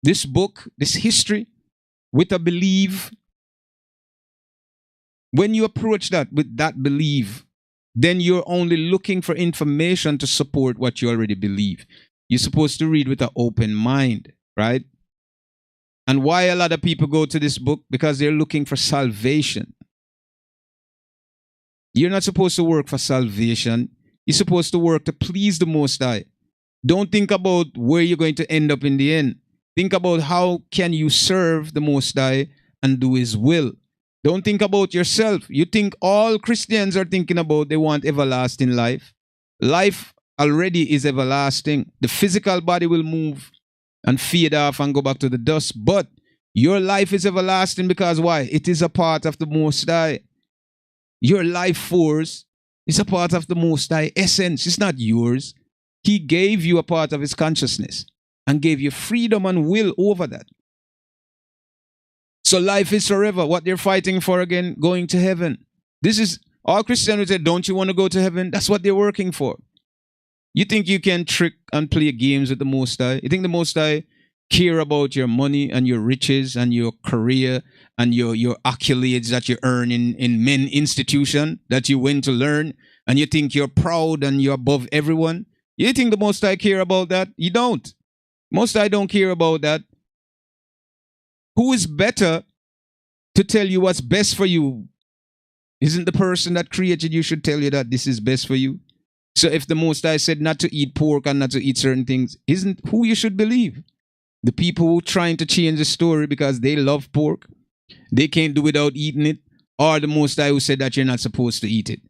this book, this history, with a belief, when you approach that with that belief, then you're only looking for information to support what you already believe. You're supposed to read with an open mind, right? And why a lot of people go to this book? Because they're looking for salvation. You're not supposed to work for salvation. You're supposed to work to please the Most High. Don't think about where you're going to end up in the end. Think about how can you serve the Most High and do His will. Don't think about yourself. You think all Christians are thinking about they want everlasting life. Life already is everlasting. The physical body will move and fade off and go back to the dust. But your life is everlasting because why? It is a part of the Most High. Your life force is a part of the Most High essence. It's not yours. He gave you a part of His consciousness and gave you freedom and will over that. So life is forever. What they're fighting for again, going to heaven. This is, all Christians would say, don't you want to go to heaven? That's what they're working for. You think you can trick and play games with the Most High? You think the Most High care about your money and your riches and your career and your accolades that you earn in men institution that you went to learn, and you think you're proud and you're above everyone? You think the Most High care about that? You don't. Most High don't care about that. Who is better to tell you what's best for you? Isn't the person that created you should tell you that this is best for you? So if the Most High said not to eat pork and not to eat certain things, isn't who you should believe? The people who are trying to change the story because they love pork, they can't do without eating it, or the Most High who said that you're not supposed to eat it?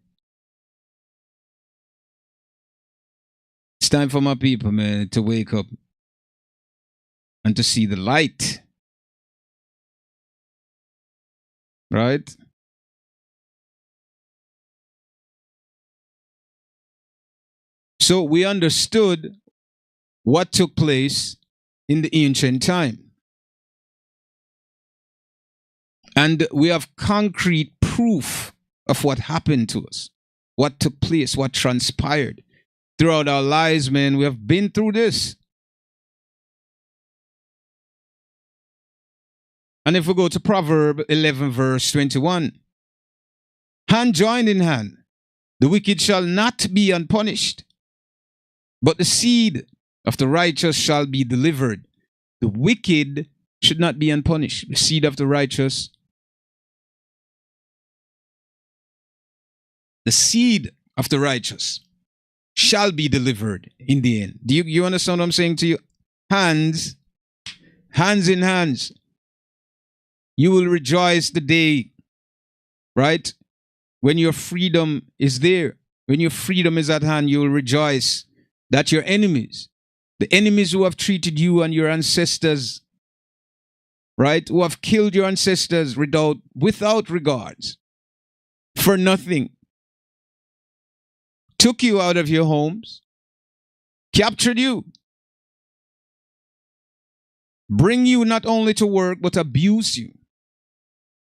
It's time for my people, man, to wake up and to see the light. Right? So we understood what took place in the ancient time. And we have concrete proof of what happened to us, what took place, what transpired. Throughout our lives, man, we have been through this. And if we go to Proverbs 11, verse 21, hand joined in hand, the wicked shall not be unpunished, but the seed of the righteous shall be delivered. The wicked should not be unpunished. The seed of the righteous. The seed of the righteous shall be delivered in the end. Do you understand what I'm saying to you? Hands in hands. You will rejoice the day, right? When your freedom is there. When your freedom is at hand, you will rejoice that your enemies, the enemies who have treated you and your ancestors, right, who have killed your ancestors without regards, for nothing, took you out of your homes, captured you, bring you not only to work, but abuse you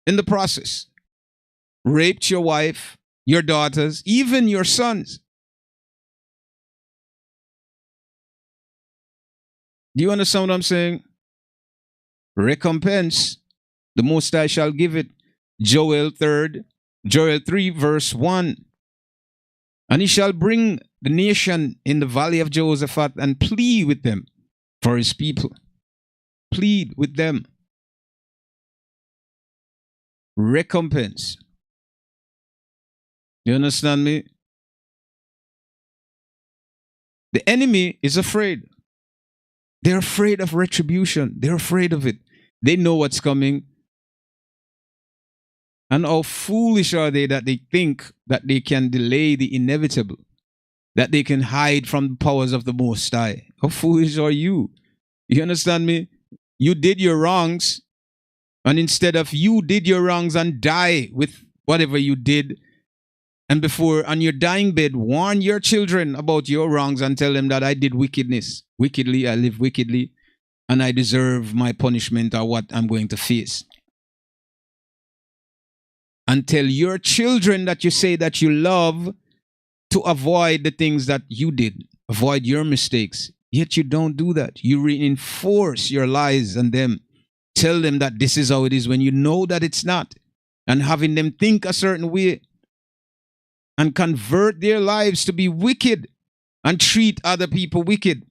in the process, raped your wife, your daughters, even your sons. Do you understand what I'm saying? Recompense, the Most High shall give it. Joel 3, verse 1. And he shall bring the nation in the valley of Jehoshaphat and plead with them for his people. Plead with them. Recompense. You understand me? The enemy is afraid. They're afraid of retribution. They're afraid of it. They know what's coming. And how foolish are they that they think that they can delay the inevitable, that they can hide from the powers of the Most High. How foolish are you? You understand me? You did your wrongs, and instead of you did your wrongs and die with whatever you did, and before on your dying bed, warn your children about your wrongs and tell them that I did wickedness. Wickedly, I live wickedly, and I deserve my punishment or what I'm going to face. And tell your children that you say that you love to avoid the things that you did, avoid your mistakes. Yet you don't do that. You reinforce your lies on them. Tell them that this is how it is when you know that it's not. And having them think a certain way and convert their lives to be wicked and treat other people wicked.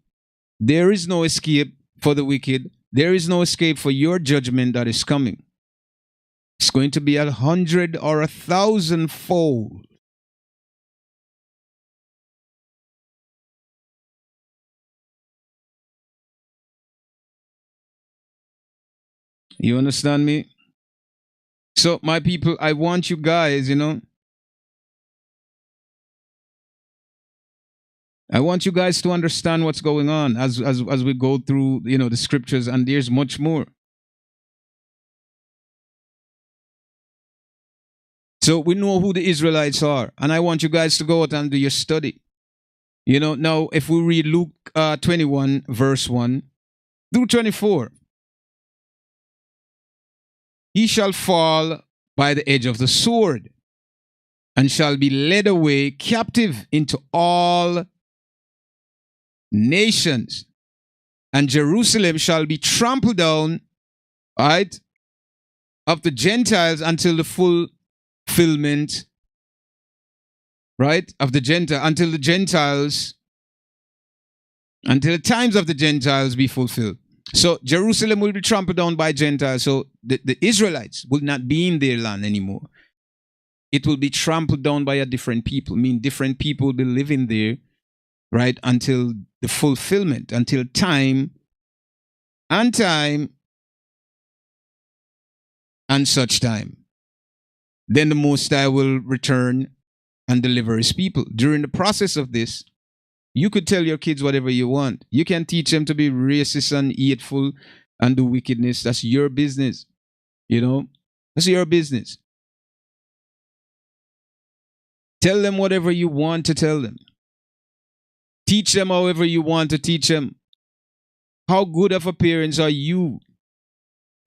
There is no escape for the wicked. There is no escape for your judgment that is coming. It's going to be 100 or 1,000-fold. You understand me? So, my people, I want you guys, I want you guys to understand what's going on as we go through, the scriptures, and there's much more. So we know who the Israelites are, and I want you guys to go out and do your study. Now if we read Luke 21, verse 1 through 24, he shall fall by the edge of the sword, and shall be led away captive into all nations, and Jerusalem shall be trampled down, right, of the Gentiles until the fulfillment, right, of the Gentile, until the times of the Gentiles be fulfilled. So Jerusalem will be trampled down by Gentiles. So the Israelites will not be in their land anymore. It will be trampled down by a different people. I mean, different people will be living there, right, until the fulfillment, until time and such time. Then the Most High will return and deliver his people. During the process of this, you could tell your kids whatever you want. You can teach them to be racist and hateful and do wickedness. That's your business. That's your business. Tell them whatever you want to tell them. Teach them however you want to teach them. How good of a parent are you?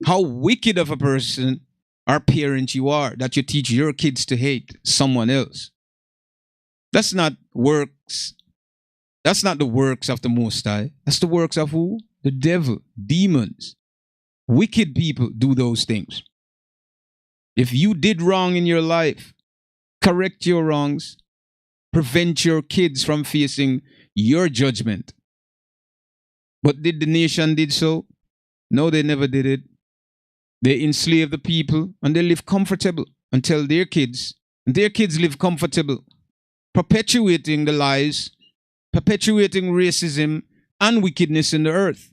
How wicked of a person or parent you are that you teach your kids to hate someone else. That's not works. That's not the works of the Most High. That's the works of who? The devil, demons. Wicked people do those things. If you did wrong in your life, correct your wrongs. Prevent your kids from facing your judgment. But did the nation did so? No, they never did it. They enslaved the people and they live comfortable until their kids live comfortable, perpetuating the lies, perpetuating racism and wickedness in the earth.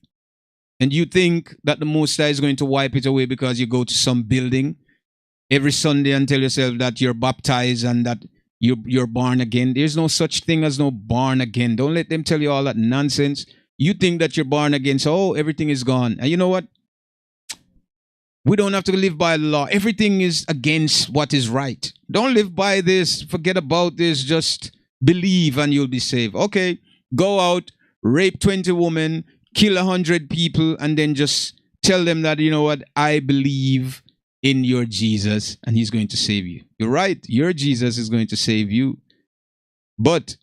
And you think that the Most High is going to wipe it away because you go to some building every Sunday and tell yourself that you're baptized and that you're born again. There's no such thing as no born again. Don't let them tell you all that nonsense. You think that you're born again, so everything is gone. And you know what? We don't have to live by the law. Everything is against what is right. Don't live by this. Forget about this. Just believe and you'll be saved. Okay, go out, rape 20 women, kill 100 people, and then just tell them that, you know what, I believe in your Jesus and he's going to save you. You're right. Your Jesus is going to save you. But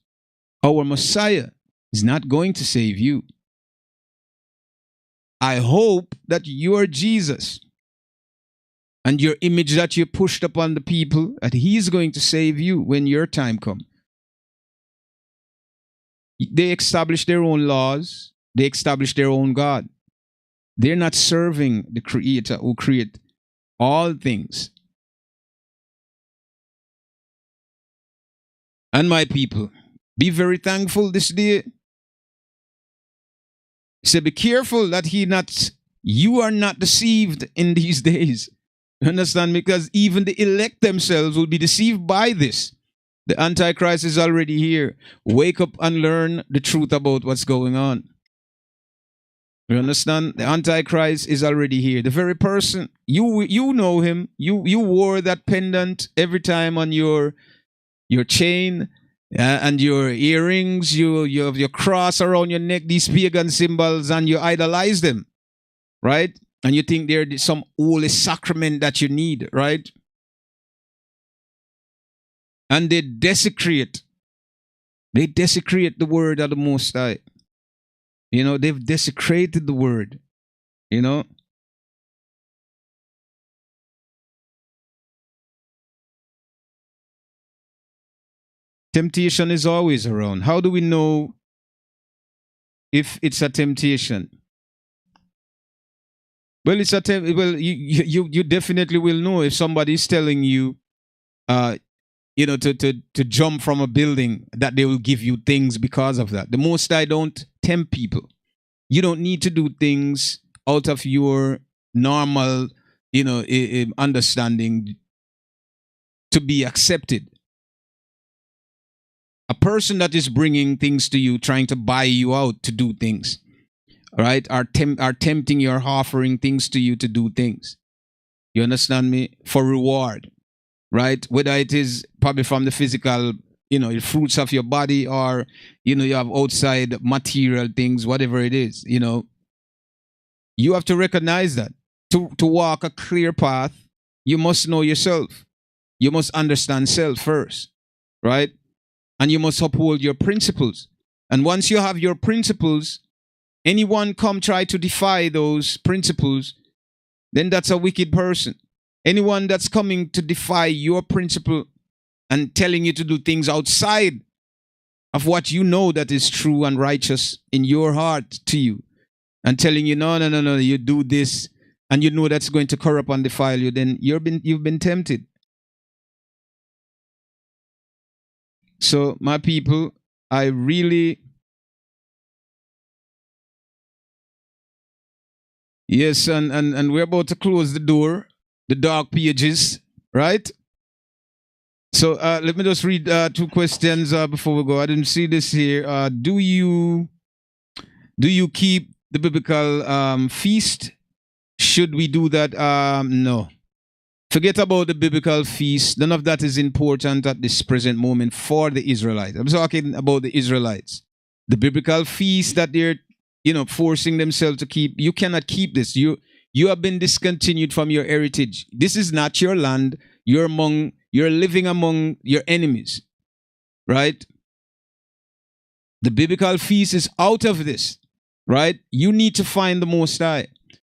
our Messiah is not going to save you. I hope that your Jesus and your image that you pushed upon the people, that he's going to save you when your time comes. They establish their own laws. They establish their own God. They're not serving the Creator who created all things. And my people, be very thankful this day. Say, be careful that you are not deceived in these days. You understand? Because even the elect themselves will be deceived by this. The Antichrist is already here. Wake up and learn the truth about what's going on. You understand? The Antichrist is already here. The very person, you know him. You wore that pendant every time on your chain and your earrings. You have your cross around your neck, these pagan symbols, and you idolize them, right? And you think they're some holy sacrament that you need, right? And they desecrate the word of the Most High. You know, they've desecrated the word, you know. Temptation is always around. How do we know if it's a temptation? Well, you definitely will know if somebody is telling you, to jump from a building, that they will give you things because of that. The Most High don't tempt people. You don't need to do things out of your normal, understanding to be accepted. A person that is bringing things to you, trying to buy you out to do things, right, are tempting you, or offering things to you to do things. You understand me? For reward, right? Whether it is probably from the physical, the fruits of your body, or, you have outside material things, whatever it is, you have to recognize that. To walk a clear path, you must know yourself. You must understand self first, right? And you must uphold your principles. And once you have your principles, anyone come try to defy those principles, then that's a wicked person. Anyone that's coming to defy your principle and telling you to do things outside of what you know that is true and righteous in your heart to you, and telling you, no, you do this, and you know that's going to corrupt and defile you, then you've been tempted. So, my people, I really, yes, and we're about to close the door, the dark pages, right? So let me just read 2 questions before we go. I didn't see this here. Do you keep the biblical feast? Should we do that? No. Forget about the biblical feast. None of that is important at this present moment for the Israelites. I'm talking about the Israelites. The biblical feast that they're, forcing themselves to keep. You cannot keep this. You have been discontinued from your heritage. This is not your land. You're living among your enemies, right? The biblical feast is out of this, right? You need to find the Most High.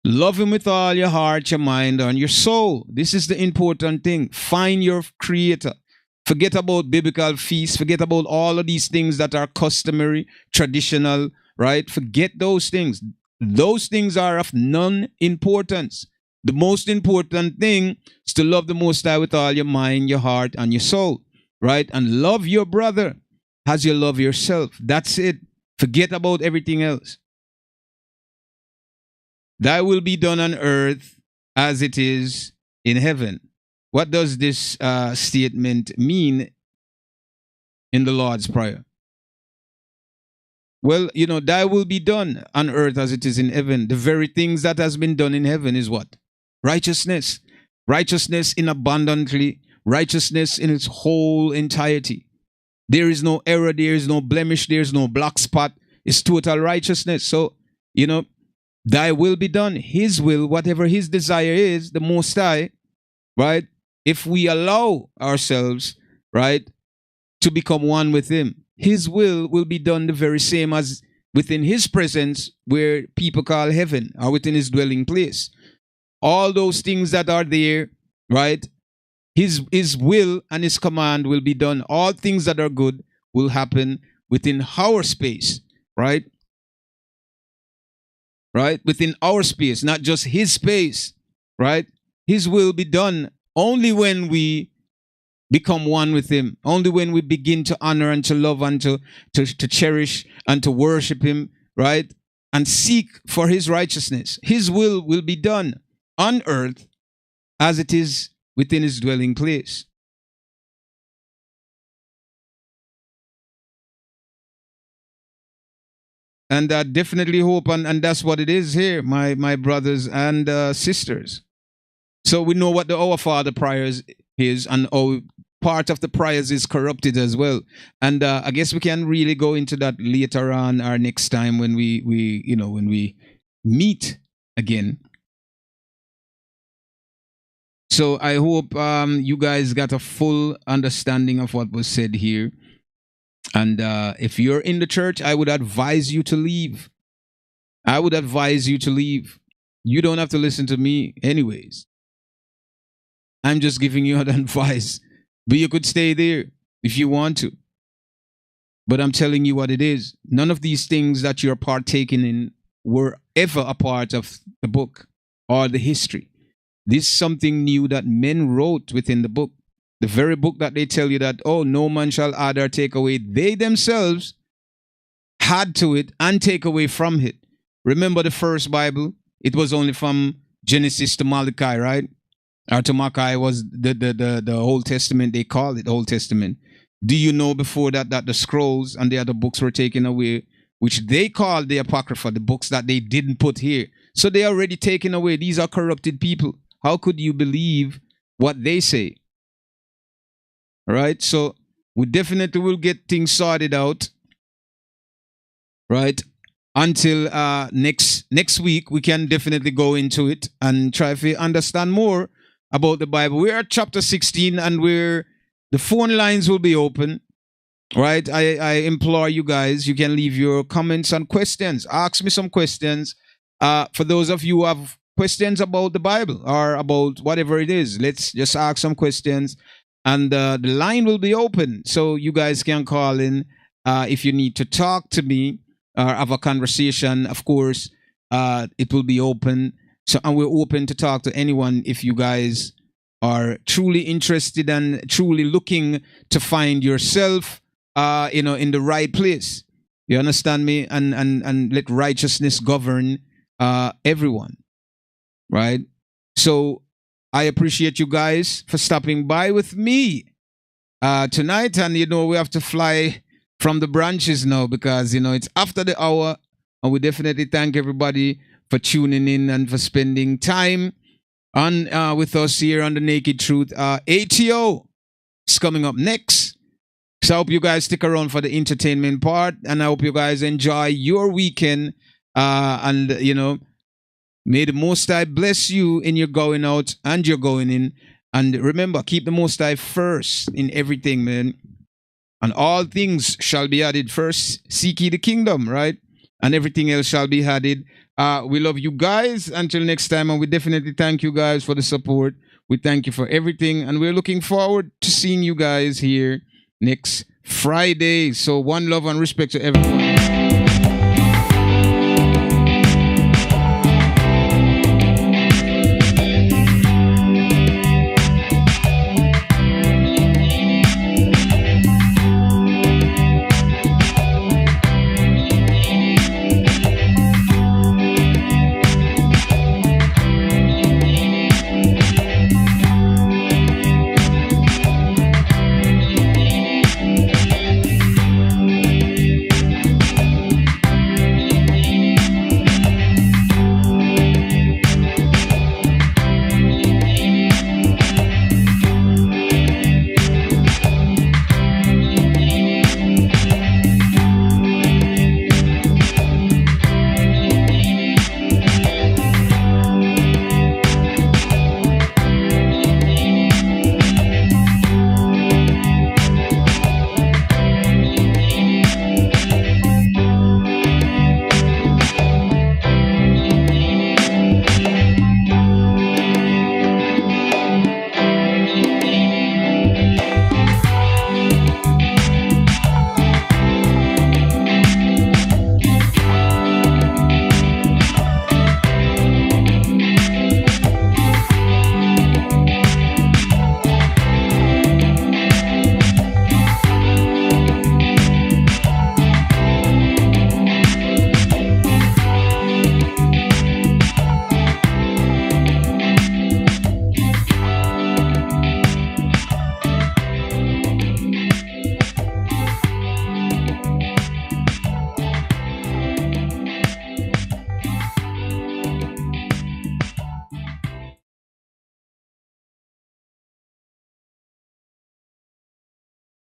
Love him with all your heart, your mind, and your soul. This is the important thing. Find your Creator. Forget about biblical feasts. Forget about all of these things that are customary, traditional, right? Forget those things. Those things are of none importance. The most important thing is to love the Most High with all your mind, your heart, and your soul, right? And love your brother as you love yourself. That's it. Forget about everything else. Thy will be done on earth as it is in heaven. What does this statement mean in the Lord's Prayer? Well, thy will be done on earth as it is in heaven. The very things that has been done in heaven is what? Righteousness. Righteousness in abundantly. Righteousness in its whole entirety. There is no error. There is no blemish. There is no black spot. It's total righteousness. So, thy will be done. His will, whatever his desire is, the Most High, right? If we allow ourselves, right, to become one with him, his will be done the very same as within his presence, where people call heaven, or within his dwelling place. All those things that are there, right? His will and his command will be done. All things that are good will happen within our space, right? Right? Within our space, not just his space, right? His will be done only when we become one with him, only when we begin to honor and to love and to cherish and to worship him, right? And seek for his righteousness. His will be done on earth as it is within his dwelling place. And I definitely hope, and that's what it is here, my brothers and sisters. So we know what the Our Father prayers is, and part of the prayers is corrupted as well. And I guess we can really go into that later on, or next time when we when we meet again. So I hope you guys got a full understanding of what was said here. And if you're in the church, I would advise you to leave. I would advise you to leave. You don't have to listen to me anyways. I'm just giving you an advice. But you could stay there if you want to. But I'm telling you what it is. None of these things that you're partaking in were ever a part of the book or the history. This is something new that men wrote within the book. The very book that they tell you that, oh, no man shall add or take away. They themselves had to it and take away from it. Remember the first Bible? It was only from Genesis to Malachi, right? Or to Malachi was the Old Testament. They call it Old Testament. Do you know before that the scrolls and the other books were taken away, which they called the Apocrypha, the books that they didn't put here. So they are already taken away. These are corrupted people. How could you believe what they say? All right, so we definitely will get things sorted out, right? Until next week, we can definitely go into it and try to understand more about the Bible. We're at chapter 16, and the phone lines will be open, right? I implore you guys, you can leave your comments and questions. Ask me some questions. For those of you who have questions about the Bible or about whatever it is, let's just ask some questions. And the line will be open, so you guys can call in if you need to talk to me or have a conversation. Of course, it will be open. So, and we're open to talk to anyone if you guys are truly interested and truly looking to find yourself, in the right place. You understand me? And let righteousness govern everyone, right? So I appreciate you guys for stopping by with me tonight. And, we have to fly from the branches now because, it's after the hour. And we definitely thank everybody for tuning in and for spending time on with us here on The Naked Truth. ATO is coming up next. So I hope you guys stick around for the entertainment part. And I hope you guys enjoy your weekend. May the Most High bless you in your going out and your going in. And remember, keep the Most High first in everything, man. And all things shall be added. First, seek ye the kingdom, right? And everything else shall be added. We love you guys. Until next time. And we definitely thank you guys for the support. We thank you for everything. And we're looking forward to seeing you guys here next Friday. So one love and respect to everyone.